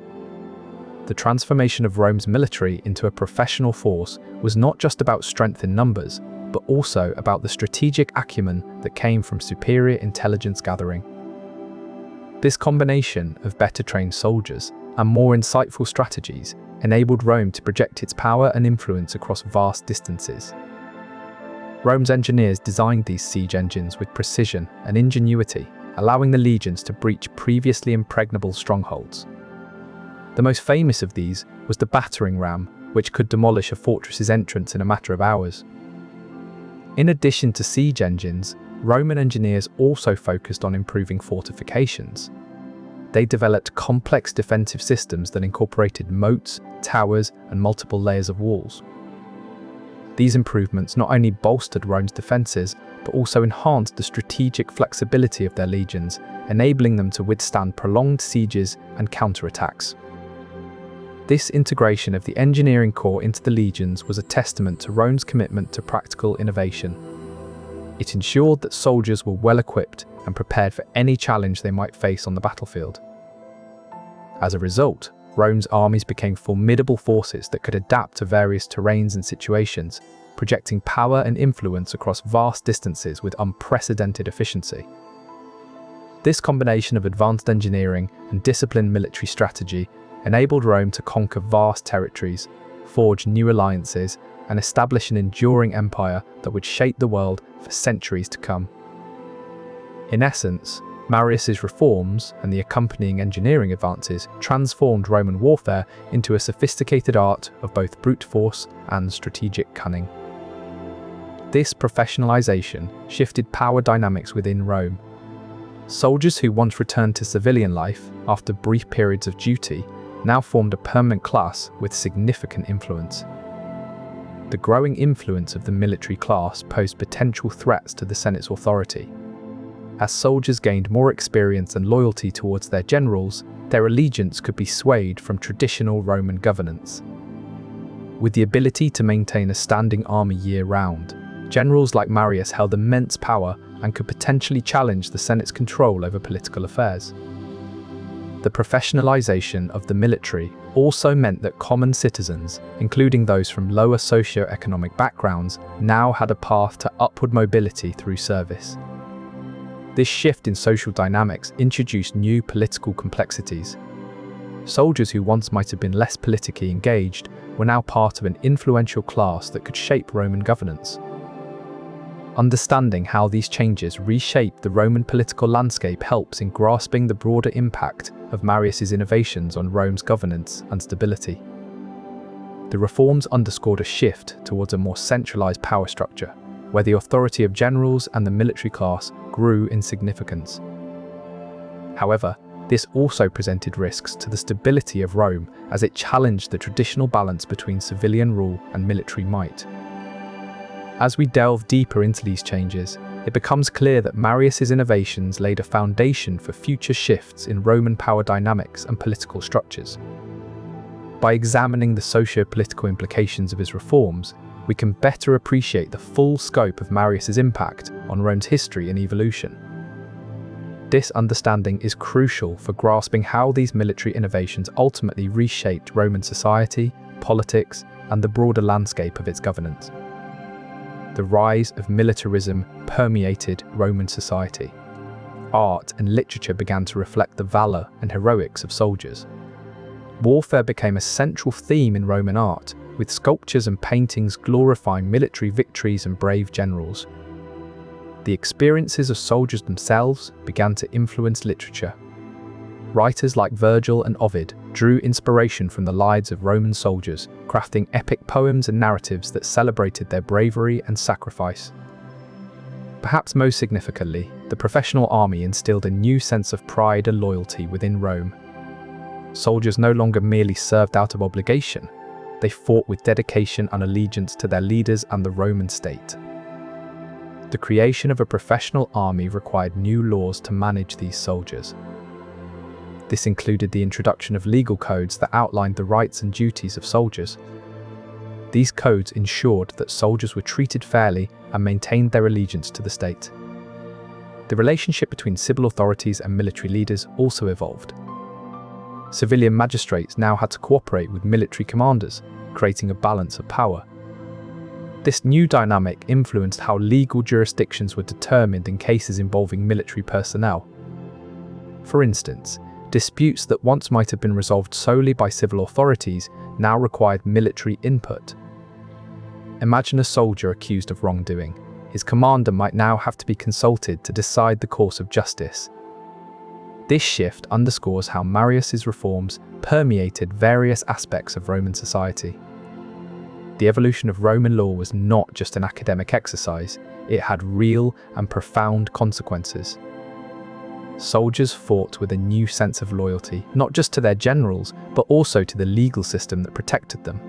The transformation of Rome's military into a professional force was not just about strength in numbers, but also about the strategic acumen that came from superior intelligence gathering. This combination of better trained soldiers and more insightful strategies enabled Rome to project its power and influence across vast distances. Rome's engineers designed these siege engines with precision and ingenuity, allowing the legions to breach previously impregnable strongholds. The most famous of these was the battering ram, which could demolish a fortress's entrance in a matter of hours. In addition to siege engines, Roman engineers also focused on improving fortifications. They developed complex defensive systems that incorporated moats, towers, and multiple layers of walls. These improvements not only bolstered Rome's defences, but also enhanced the strategic flexibility of their legions, enabling them to withstand prolonged sieges and counterattacks. This integration of the engineering corps into the legions was a testament to Rome's commitment to practical innovation. It ensured that soldiers were well equipped and prepared for any challenge they might face on the battlefield. As a result, Rome's armies became formidable forces that could adapt to various terrains and situations, projecting power and influence across vast distances with unprecedented efficiency. This combination of advanced engineering and disciplined military strategy enabled Rome to conquer vast territories, forge new alliances, and establish an enduring empire that would shape the world for centuries to come. In essence, Marius's reforms and the accompanying engineering advances transformed Roman warfare into a sophisticated art of both brute force and strategic cunning. This professionalization shifted power dynamics within Rome. Soldiers who once returned to civilian life after brief periods of duty now formed a permanent class with significant influence. The growing influence of the military class posed potential threats to the Senate's authority. As soldiers gained more experience and loyalty towards their generals, their allegiance could be swayed from traditional Roman governance. With the ability to maintain a standing army year-round, generals like Marius held immense power and could potentially challenge the Senate's control over political affairs. The professionalization of the military also meant that common citizens, including those from lower socioeconomic backgrounds, now had a path to upward mobility through service. This shift in social dynamics introduced new political complexities. Soldiers who once might have been less politically engaged were now part of an influential class that could shape Roman governance. Understanding how these changes reshaped the Roman political landscape helps in grasping the broader impact of Marius's innovations on Rome's governance and stability. The reforms underscored a shift towards a more centralized power structure, where the authority of generals and the military class grew in significance. However, this also presented risks to the stability of Rome as it challenged the traditional balance between civilian rule and military might. As we delve deeper into these changes, it becomes clear that Marius's innovations laid a foundation for future shifts in Roman power dynamics and political structures. By examining the socio-political implications of his reforms, we can better appreciate the full scope of Marius's impact on Rome's history and evolution. This understanding is crucial for grasping how these military innovations ultimately reshaped Roman society, politics, and the broader landscape of its governance. The rise of militarism permeated Roman society. Art and literature began to reflect the valor and heroics of soldiers. Warfare became a central theme in Roman art, with sculptures and paintings glorifying military victories and brave generals. The experiences of soldiers themselves began to influence literature. Writers like Virgil and Ovid drew inspiration from the lives of Roman soldiers, crafting epic poems and narratives that celebrated their bravery and sacrifice. Perhaps most significantly, the professional army instilled a new sense of pride and loyalty within Rome. Soldiers no longer merely served out of obligation, they fought with dedication and allegiance to their leaders and the Roman state. The creation of a professional army required new laws to manage these soldiers. This included the introduction of legal codes that outlined the rights and duties of soldiers. These codes ensured that soldiers were treated fairly and maintained their allegiance to the state. The relationship between civil authorities and military leaders also evolved. Civilian magistrates now had to cooperate with military commanders, creating a balance of power. This new dynamic influenced how legal jurisdictions were determined in cases involving military personnel. For instance, disputes that once might have been resolved solely by civil authorities now required military input. Imagine a soldier accused of wrongdoing. His commander might now have to be consulted to decide the course of justice. This shift underscores how Marius's reforms permeated various aspects of Roman society. The evolution of Roman law was not just an academic exercise, it had real and profound consequences. Soldiers fought with a new sense of loyalty, not just to their generals, but also to the legal system that protected them.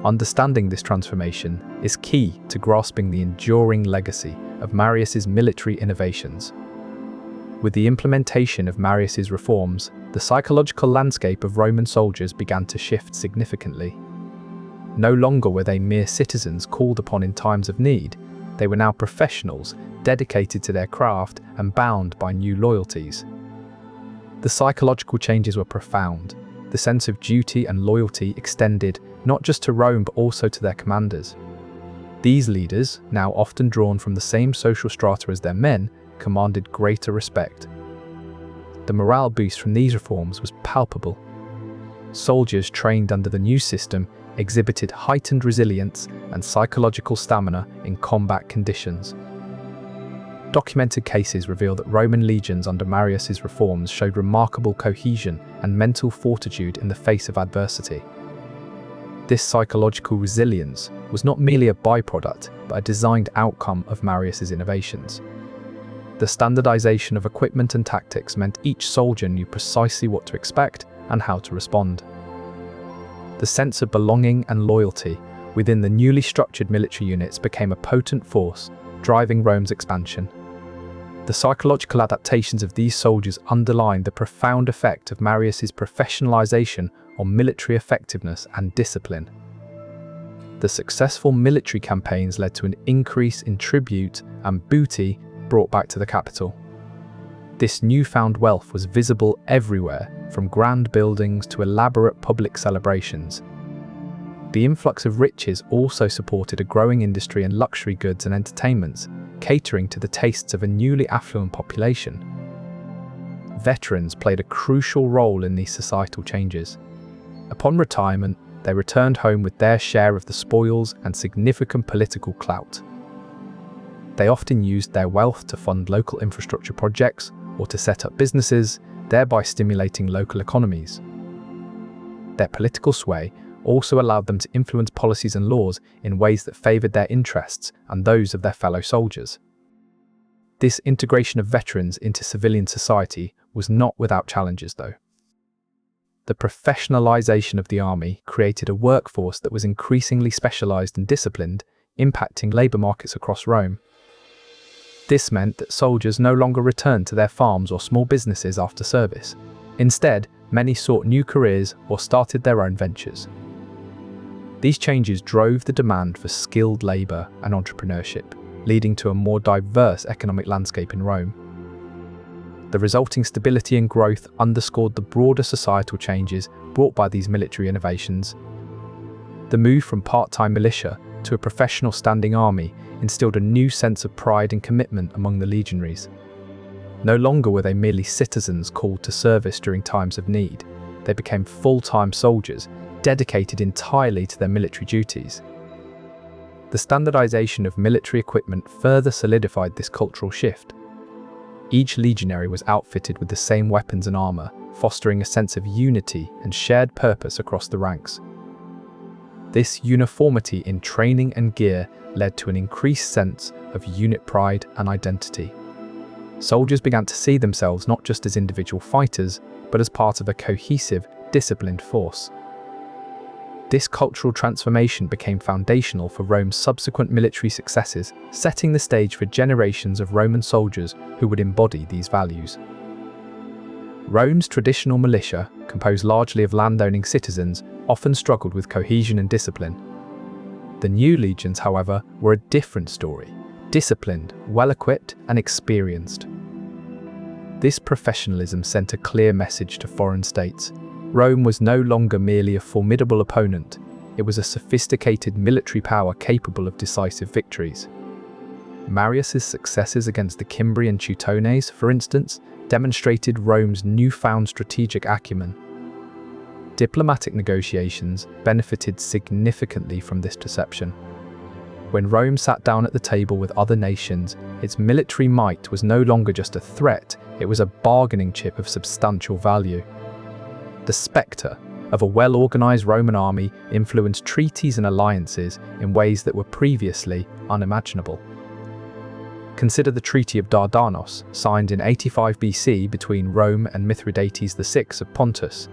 Understanding this transformation is key to grasping the enduring legacy of Marius's military innovations. With the implementation of Marius's reforms, the psychological landscape of Roman soldiers began to shift significantly. No longer were they mere citizens called upon in times of need, they were now professionals, dedicated to their craft and bound by new loyalties. The psychological changes were profound. The sense of duty and loyalty extended not just to Rome but also to their commanders. These leaders, now often drawn from the same social strata as their men, commanded greater respect. The morale boost from these reforms was palpable. Soldiers trained under the new system exhibited heightened resilience and psychological stamina in combat conditions. Documented cases reveal that Roman legions under Marius's reforms showed remarkable cohesion and mental fortitude in the face of adversity. This psychological resilience was not merely a byproduct, but a designed outcome of Marius's innovations. The standardization of equipment and tactics meant each soldier knew precisely what to expect and how to respond. The sense of belonging and loyalty within the newly structured military units became a potent force, driving Rome's expansion. The psychological adaptations of these soldiers underlined the profound effect of Marius's professionalization on military effectiveness and discipline. The successful military campaigns led to an increase in tribute and booty brought back to the capital. This newfound wealth was visible everywhere, from grand buildings to elaborate public celebrations. The influx of riches also supported a growing industry in luxury goods and entertainments, catering to the tastes of a newly affluent population. Veterans played a crucial role in these societal changes. Upon retirement, they returned home with their share of the spoils and significant political clout. They often used their wealth to fund local infrastructure projects or to set up businesses, thereby stimulating local economies. Their political sway also allowed them to influence policies and laws in ways that favored their interests and those of their fellow soldiers. This integration of veterans into civilian society was not without challenges, though. The professionalization of the army created a workforce that was increasingly specialized and disciplined, impacting labor markets across Rome. This meant that soldiers no longer returned to their farms or small businesses after service. Instead, many sought new careers or started their own ventures. These changes drove the demand for skilled labor and entrepreneurship, leading to a more diverse economic landscape in Rome. The resulting stability and growth underscored the broader societal changes brought by these military innovations. The move from part-time militia to a professional standing army instilled a new sense of pride and commitment among the legionaries. No longer were they merely citizens called to service during times of need. They became full-time soldiers, dedicated entirely to their military duties. The standardization of military equipment further solidified this cultural shift. Each legionary was outfitted with the same weapons and armor, fostering a sense of unity and shared purpose across the ranks. This uniformity in training and gear led to an increased sense of unit pride and identity. Soldiers began to see themselves not just as individual fighters, but as part of a cohesive, disciplined force. This cultural transformation became foundational for Rome's subsequent military successes, setting the stage for generations of Roman soldiers who would embody these values. Rome's traditional militia, composed largely of landowning citizens, often struggled with cohesion and discipline. The new legions, however, were a different story, disciplined, well-equipped, and experienced. This professionalism sent a clear message to foreign states. Rome was no longer merely a formidable opponent, it was a sophisticated military power capable of decisive victories. Marius's successes against the Cimbri and Teutones, for instance, demonstrated Rome's newfound strategic acumen. Diplomatic negotiations benefited significantly from this deception. When Rome sat down at the table with other nations, its military might was no longer just a threat, it was a bargaining chip of substantial value. The spectre of a well-organized Roman army influenced treaties and alliances in ways that were previously unimaginable. Consider the Treaty of Dardanos, signed in 85 BC between Rome and Mithridates VI of Pontus.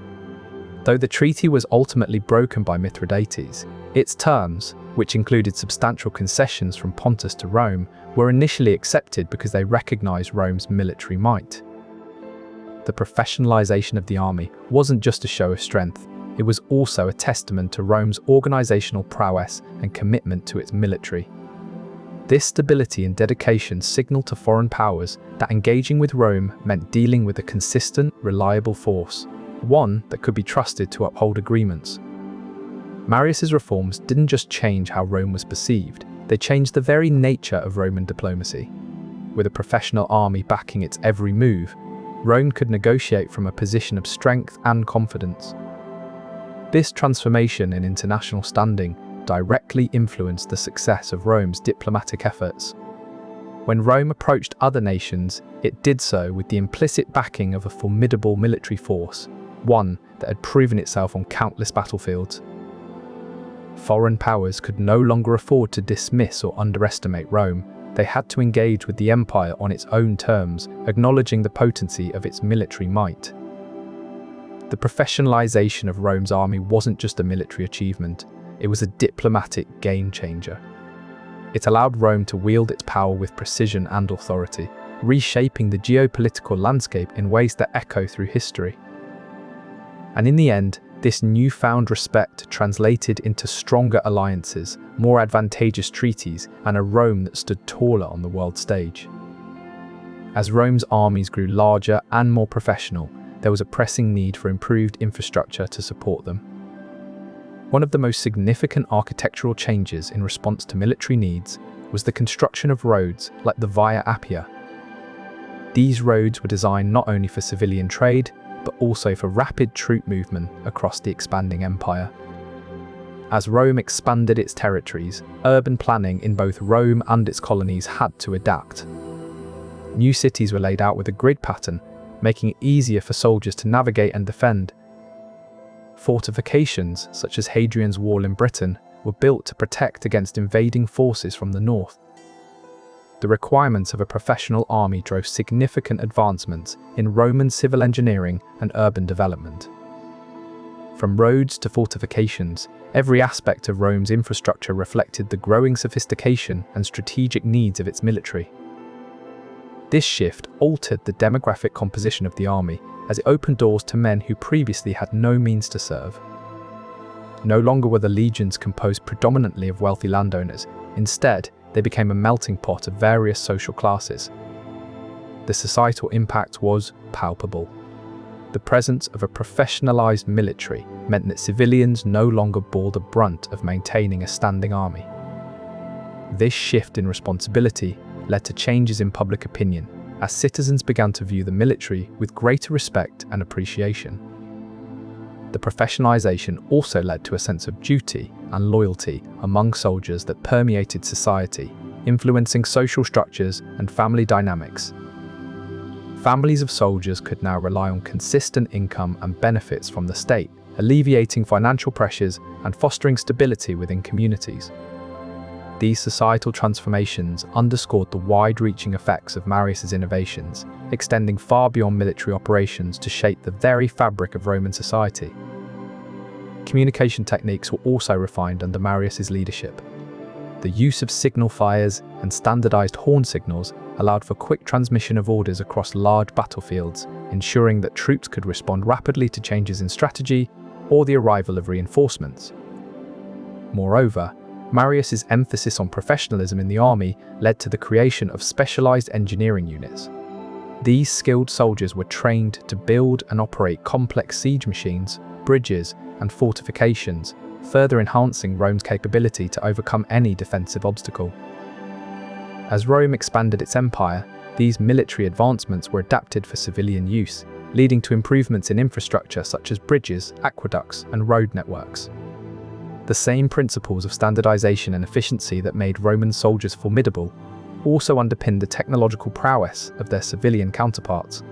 Though the treaty was ultimately broken by Mithridates, its terms, which included substantial concessions from Pontus to Rome, were initially accepted because they recognized Rome's military might. the professionalization of the army wasn't just a show of strength, it was also a testament to Rome's organizational prowess and commitment to its military. This stability and dedication signaled to foreign powers that engaging with Rome meant dealing with a consistent, reliable force, one that could be trusted to uphold agreements. Marius's reforms didn't just change how Rome was perceived, they changed the very nature of Roman diplomacy. With a professional army backing its every move, Rome could negotiate from a position of strength and confidence. This transformation in international standing directly influenced the success of Rome's diplomatic efforts. When Rome approached other nations, it did so with the implicit backing of a formidable military force, one that had proven itself on countless battlefields. Foreign powers could no longer afford to dismiss or underestimate Rome. They had to engage with the empire on its own terms, acknowledging the potency of its military might. The professionalization of Rome's army wasn't just a military achievement, it was a diplomatic game-changer. It allowed Rome to wield its power with precision and authority, reshaping the geopolitical landscape in ways that echo through history. And in the end, this newfound respect translated into stronger alliances, more advantageous treaties, and a Rome that stood taller on the world stage. As Rome's armies grew larger and more professional, there was a pressing need for improved infrastructure to support them. One of the most significant architectural changes in response to military needs was the construction of roads like the Via Appia. These roads were designed not only for civilian trade, but also for rapid troop movement across the expanding empire. As Rome expanded its territories, urban planning in both Rome and its colonies had to adapt. New cities were laid out with a grid pattern, making it easier for soldiers to navigate and defend. Fortifications, such as Hadrian's Wall in Britain, were built to protect against invading forces from the north. The requirements of a professional army drove significant advancements in Roman civil engineering and urban development. From roads to fortifications, every aspect of Rome's infrastructure reflected the growing sophistication and strategic needs of its military. This shift altered the demographic composition of the army, as it opened doors to men who previously had no means to serve. No longer were the legions composed predominantly of wealthy landowners. Instead, they became a melting pot of various social classes. The societal impact was palpable. The presence of a professionalized military meant that civilians no longer bore the brunt of maintaining a standing army. This shift in responsibility led to changes in public opinion, as citizens began to view the military with greater respect and appreciation. The professionalization also led to a sense of duty and loyalty among soldiers that permeated society, influencing social structures and family dynamics. Families of soldiers could now rely on consistent income and benefits from the state, alleviating financial pressures and fostering stability within communities. These societal transformations underscored the wide-reaching effects of Marius's innovations, extending far beyond military operations to shape the very fabric of Roman society. Communication techniques were also refined under Marius's leadership. The use of signal fires and standardized horn signals allowed for quick transmission of orders across large battlefields, ensuring that troops could respond rapidly to changes in strategy or the arrival of reinforcements. Moreover, Marius's emphasis on professionalism in the army led to the creation of specialized engineering units. These skilled soldiers were trained to build and operate complex siege machines, bridges, and fortifications, further enhancing Rome's capability to overcome any defensive obstacle. As Rome expanded its empire, these military advancements were adapted for civilian use, leading to improvements in infrastructure such as bridges, aqueducts, and road networks. The same principles of standardization and efficiency that made Roman soldiers formidable also underpinned the technological prowess of their civilian counterparts.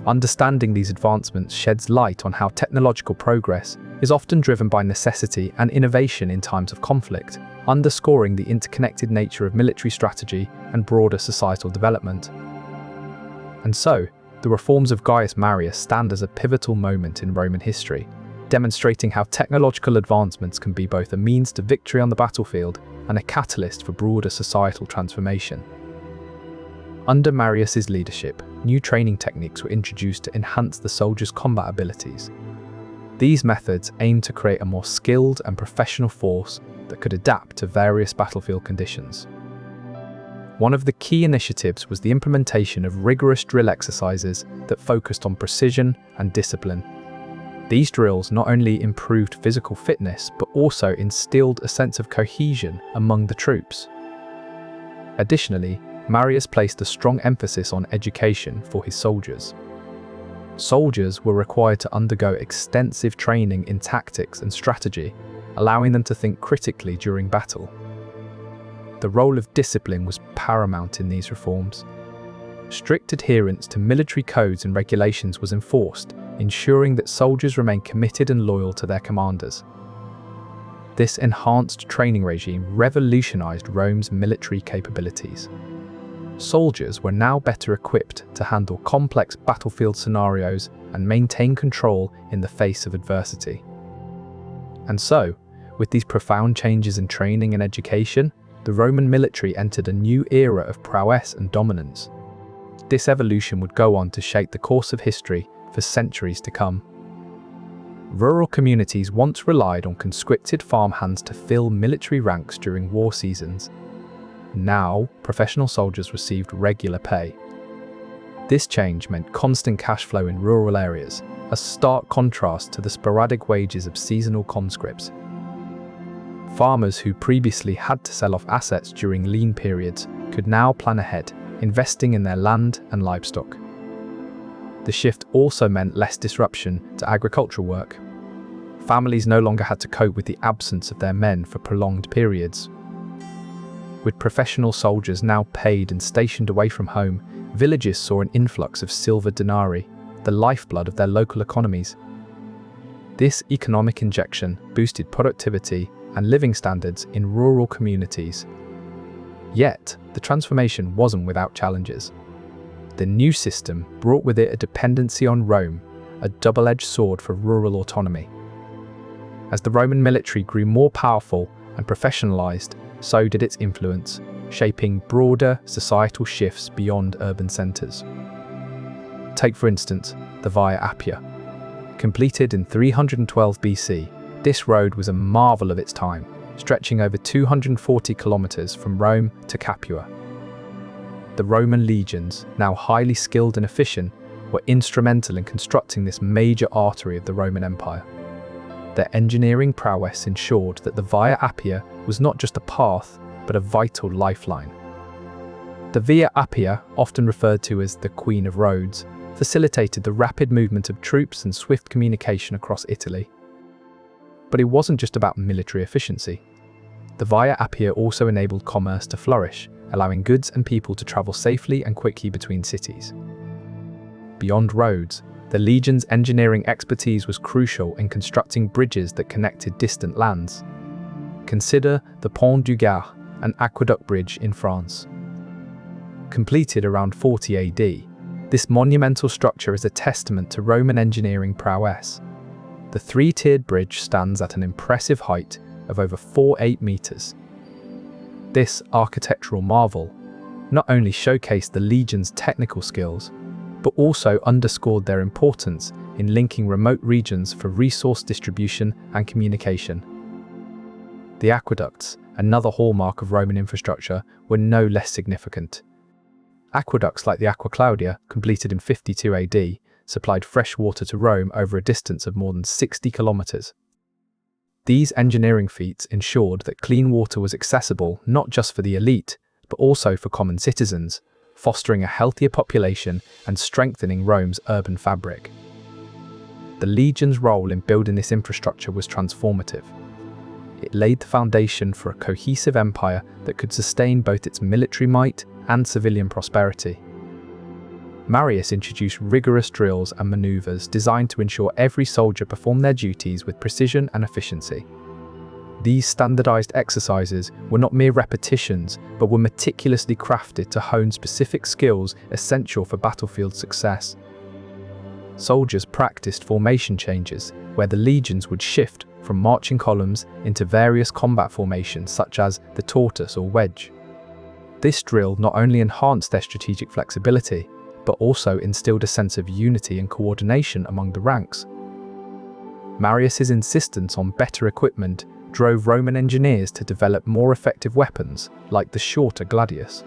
Understanding these advancements sheds light on how technological progress is often driven by necessity and innovation in times of conflict, underscoring the interconnected nature of military strategy and broader societal development. And so, the reforms of Gaius Marius stand as a pivotal moment in Roman history, demonstrating how technological advancements can be both a means to victory on the battlefield and a catalyst for broader societal transformation. Under Marius's leadership, new training techniques were introduced to enhance the soldiers' combat abilities. These methods aimed to create a more skilled and professional force that could adapt to various battlefield conditions. One of the key initiatives was the implementation of rigorous drill exercises that focused on precision and discipline. These drills not only improved physical fitness, but also instilled a sense of cohesion among the troops. Additionally, Marius placed a strong emphasis on education for his soldiers. Soldiers were required to undergo extensive training in tactics and strategy, allowing them to think critically during battle. The role of discipline was paramount in these reforms. Strict adherence to military codes and regulations was enforced, ensuring that soldiers remained committed and loyal to their commanders. This enhanced training regime revolutionized Rome's military capabilities. Soldiers were now better equipped to handle complex battlefield scenarios and maintain control in the face of adversity. And so, with these profound changes in training and education, the Roman military entered a new era of prowess and dominance. This evolution would go on to shape the course of history for centuries to come. Rural communities once relied on conscripted farmhands to fill military ranks during war seasons. Now, professional soldiers received regular pay. This change meant constant cash flow in rural areas, a stark contrast to the sporadic wages of seasonal conscripts. Farmers who previously had to sell off assets during lean periods could now plan ahead, investing in their land and livestock. The shift also meant less disruption to agricultural work. Families no longer had to cope with the absence of their men for prolonged periods. With professional soldiers now paid and stationed away from home, villages saw an influx of silver denarii, the lifeblood of their local economies. This economic injection boosted productivity and living standards in rural communities. Yet, the transformation wasn't without challenges. The new system brought with it a dependency on Rome, a double-edged sword for rural autonomy. As the Roman military grew more powerful and professionalized, so did its influence, shaping broader societal shifts beyond urban centers. Take, for instance, the Via Appia. Completed in 312 BC, this road was a marvel of its time, stretching over 240 kilometers from Rome to Capua. The Roman legions, now highly skilled and efficient, were instrumental in constructing this major artery of the Roman Empire. Their engineering prowess ensured that the Via Appia was not just a path, but a vital lifeline. The Via Appia, often referred to as the Queen of Roads, facilitated the rapid movement of troops and swift communication across Italy. But it wasn't just about military efficiency. The Via Appia also enabled commerce to flourish, allowing goods and people to travel safely and quickly between cities. Beyond roads, the legion's engineering expertise was crucial in constructing bridges that connected distant lands. Consider the Pont du Gard, an aqueduct bridge in France. Completed around 40 AD, this monumental structure is a testament to Roman engineering prowess. The three-tiered bridge stands at an impressive height of over 48 meters. This architectural marvel not only showcased the legion's technical skills, but also underscored their importance in linking remote regions for resource distribution and communication. The aqueducts, another hallmark of Roman infrastructure, were no less significant. Aqueducts like the Aqua Claudia, completed in 52 AD, supplied fresh water to Rome over a distance of more than 60 kilometers. These engineering feats ensured that clean water was accessible not just for the elite, but also for common citizens, fostering a healthier population and strengthening Rome's urban fabric. The legion's role in building this infrastructure was transformative. It laid the foundation for a cohesive empire that could sustain both its military might and civilian prosperity. Marius introduced rigorous drills and maneuvers designed to ensure every soldier performed their duties with precision and efficiency. These standardized exercises were not mere repetitions, but were meticulously crafted to hone specific skills essential for battlefield success. Soldiers practiced formation changes, where the legions would shift from marching columns into various combat formations such as the tortoise or wedge. This drill not only enhanced their strategic flexibility, but also instilled a sense of unity and coordination among the ranks. Marius's insistence on better equipment drove Roman engineers to develop more effective weapons, like the shorter gladius.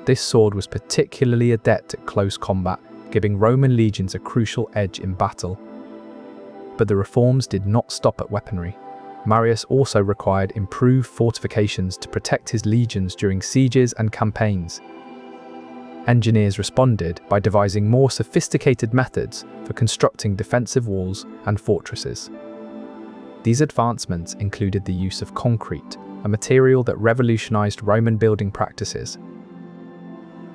This sword was particularly adept at close combat, giving Roman legions a crucial edge in battle. But the reforms did not stop at weaponry. Marius also required improved fortifications to protect his legions during sieges and campaigns. Engineers responded by devising more sophisticated methods for constructing defensive walls and fortresses. These advancements included the use of concrete, a material that revolutionized Roman building practices.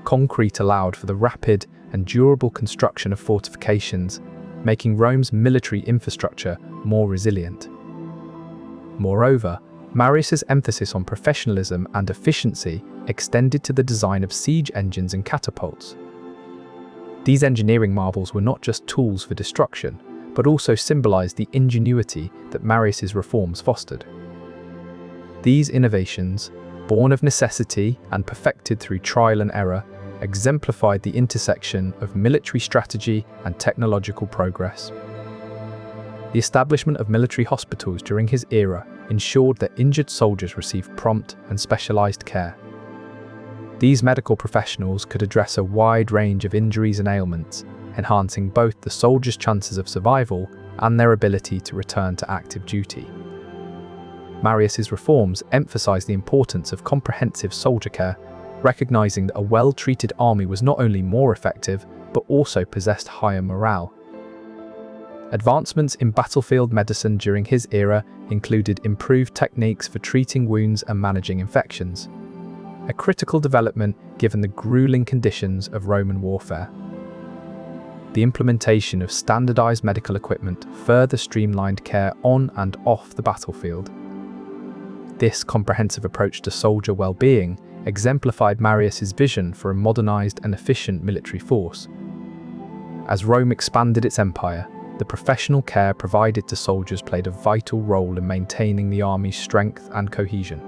Concrete allowed for the rapid and durable construction of fortifications, making Rome's military infrastructure more resilient. Moreover, Marius's emphasis on professionalism and efficiency extended to the design of siege engines and catapults. These engineering marvels were not just tools for destruction, but also symbolized the ingenuity that Marius's reforms fostered. These innovations, born of necessity and perfected through trial and error, exemplified the intersection of military strategy and technological progress. The establishment of military hospitals during his era ensured that injured soldiers received prompt and specialized care. These medical professionals could address a wide range of injuries and ailments, enhancing both the soldiers' chances of survival and their ability to return to active duty. Marius's reforms emphasized the importance of comprehensive soldier care, recognizing that a well-treated army was not only more effective, but also possessed higher morale. Advancements in battlefield medicine during his era included improved techniques for treating wounds and managing infections, a critical development given the grueling conditions of Roman warfare. The implementation of standardized medical equipment further streamlined care on and off the battlefield. This comprehensive approach to soldier well-being exemplified Marius's vision for a modernized and efficient military force. As Rome expanded its empire, the professional care provided to soldiers played a vital role in maintaining the army's strength and cohesion.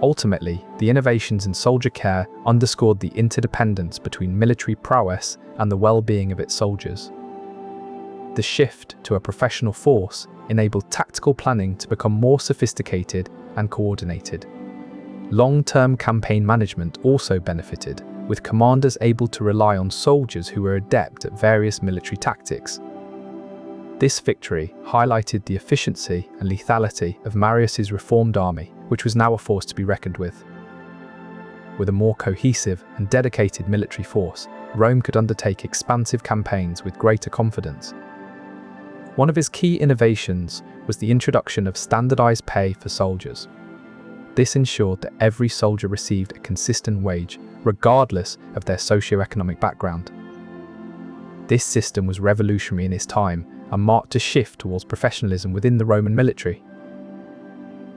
Ultimately, the innovations in soldier care underscored the interdependence between military prowess and the well-being of its soldiers. The shift to a professional force enabled tactical planning to become more sophisticated and coordinated. Long-term campaign management also benefited, with commanders able to rely on soldiers who were adept at various military tactics. This victory highlighted the efficiency and lethality of Marius's reformed army, which was now a force to be reckoned with. With a more cohesive and dedicated military force, Rome could undertake expansive campaigns with greater confidence. One of his key innovations was the introduction of standardized pay for soldiers. This ensured that every soldier received a consistent wage, regardless of their socioeconomic background. This system was revolutionary in its time and marked a shift towards professionalism within the Roman military.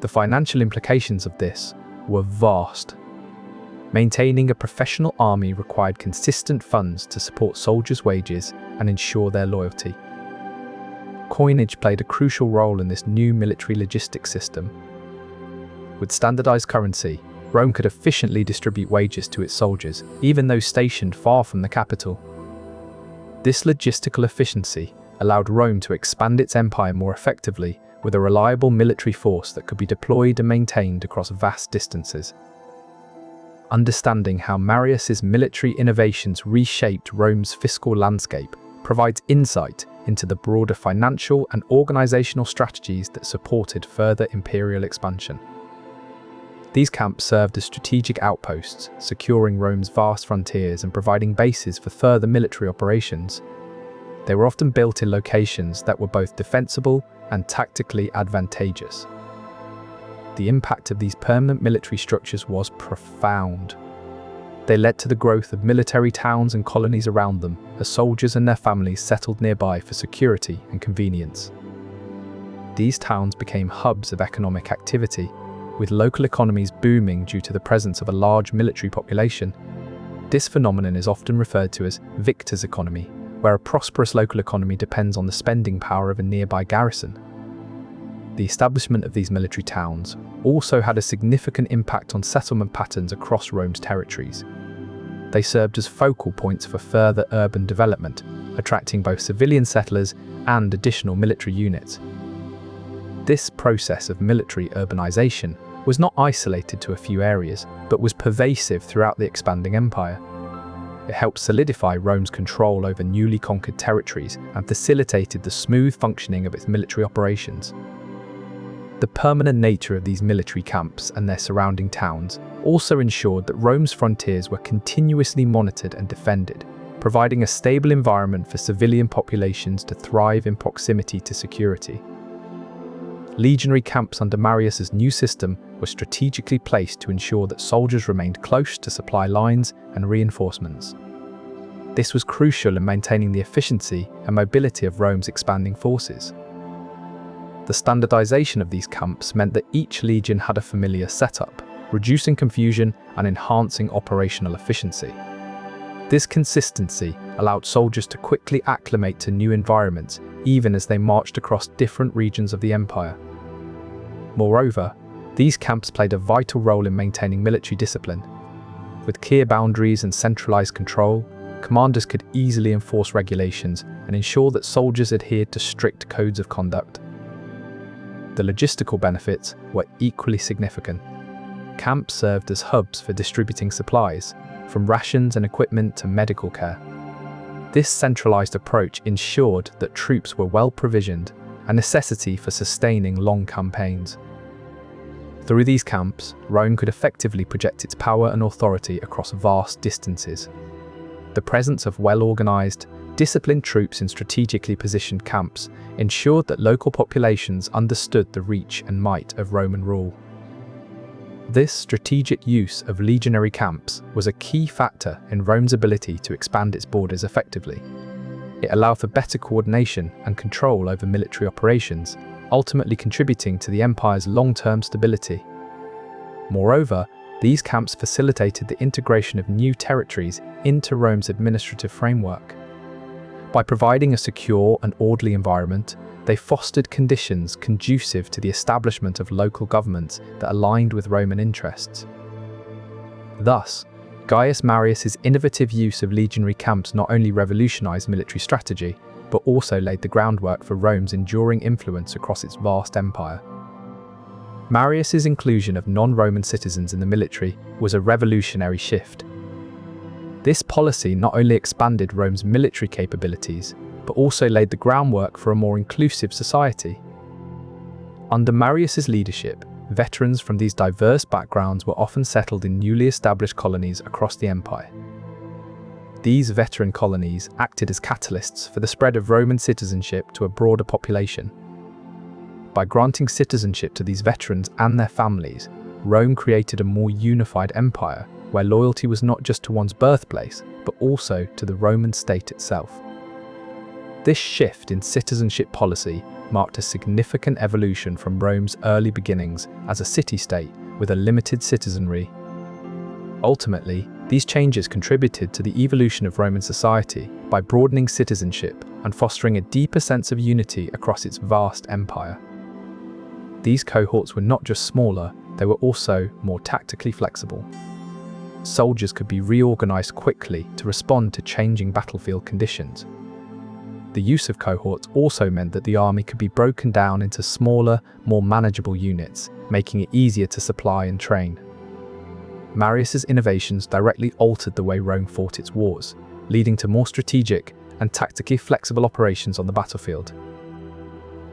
The financial implications of this were vast. Maintaining a professional army required consistent funds to support soldiers' wages and ensure their loyalty. Coinage played a crucial role in this new military logistics system. With standardized currency, Rome could efficiently distribute wages to its soldiers, even those stationed far from the capital. This logistical efficiency allowed Rome to expand its empire more effectively, with a reliable military force that could be deployed and maintained across vast distances. Understanding how Marius's military innovations reshaped Rome's fiscal landscape provides insight into the broader financial and organizational strategies that supported further imperial expansion. These camps served as strategic outposts, securing Rome's vast frontiers and providing bases for further military operations. They were often built in locations that were both defensible and tactically advantageous. The impact of these permanent military structures was profound. They led to the growth of military towns and colonies around them, as soldiers and their families settled nearby for security and convenience. These towns became hubs of economic activity, with local economies booming due to the presence of a large military population. This phenomenon is often referred to as victor's economy, where a prosperous local economy depends on the spending power of a nearby garrison. The establishment of these military towns also had a significant impact on settlement patterns across Rome's territories. they served as focal points for further urban development, attracting both civilian settlers and additional military units. This process of military urbanization was not isolated to a few areas, but was pervasive throughout the expanding empire. It helped solidify Rome's control over newly conquered territories and facilitated the smooth functioning of its military operations. The permanent nature of these military camps and their surrounding towns also ensured that Rome's frontiers were continuously monitored and defended, providing a stable environment for civilian populations to thrive in proximity to security. Legionary camps under Marius's new system were strategically placed to ensure that soldiers remained close to supply lines and reinforcements. This was crucial in maintaining the efficiency and mobility of Rome's expanding forces. The standardization of these camps meant that each legion had a familiar setup, reducing confusion and enhancing operational efficiency. This consistency allowed soldiers to quickly acclimate to new environments, even as they marched across different regions of the empire. Moreover, these camps played a vital role in maintaining military discipline. With clear boundaries and centralized control, commanders could easily enforce regulations and ensure that soldiers adhered to strict codes of conduct. The logistical benefits were equally significant. Camps served as hubs for distributing supplies, from rations and equipment to medical care. This centralized approach ensured that troops were well provisioned, a necessity for sustaining long campaigns. Through these camps, Rome could effectively project its power and authority across vast distances. The presence of well-organized, disciplined troops in strategically positioned camps ensured that local populations understood the reach and might of Roman rule. This strategic use of legionary camps was a key factor in Rome's ability to expand its borders effectively. It allowed for better coordination and control over military operations, ultimately contributing to the empire's long-term stability. Moreover, these camps facilitated the integration of new territories into Rome's administrative framework. By providing a secure and orderly environment, they fostered conditions conducive to the establishment of local governments that aligned with Roman interests. Thus, Gaius Marius's innovative use of legionary camps not only revolutionized military strategy, but also laid the groundwork for Rome's enduring influence across its vast empire. Marius's inclusion of non-Roman citizens in the military was a revolutionary shift. This policy not only expanded Rome's military capabilities, but also laid the groundwork for a more inclusive society. Under Marius's leadership, veterans from these diverse backgrounds were often settled in newly established colonies across the empire. These veteran colonies acted as catalysts for the spread of Roman citizenship to a broader population. By granting citizenship to these veterans and their families, Rome created a more unified empire where loyalty was not just to one's birthplace, but also to the Roman state itself. This shift in citizenship policy marked a significant evolution from Rome's early beginnings as a city-state with a limited citizenry. Ultimately, these changes contributed to the evolution of Roman society by broadening citizenship and fostering a deeper sense of unity across its vast empire. These cohorts were not just smaller, they were also more tactically flexible. Soldiers could be reorganized quickly to respond to changing battlefield conditions. The use of cohorts also meant that the army could be broken down into smaller, more manageable units, making it easier to supply and train. Marius's innovations directly altered the way Rome fought its wars, leading to more strategic and tactically flexible operations on the battlefield.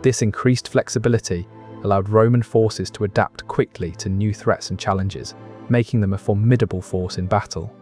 This increased flexibility allowed Roman forces to adapt quickly to new threats and challenges, making them a formidable force in battle.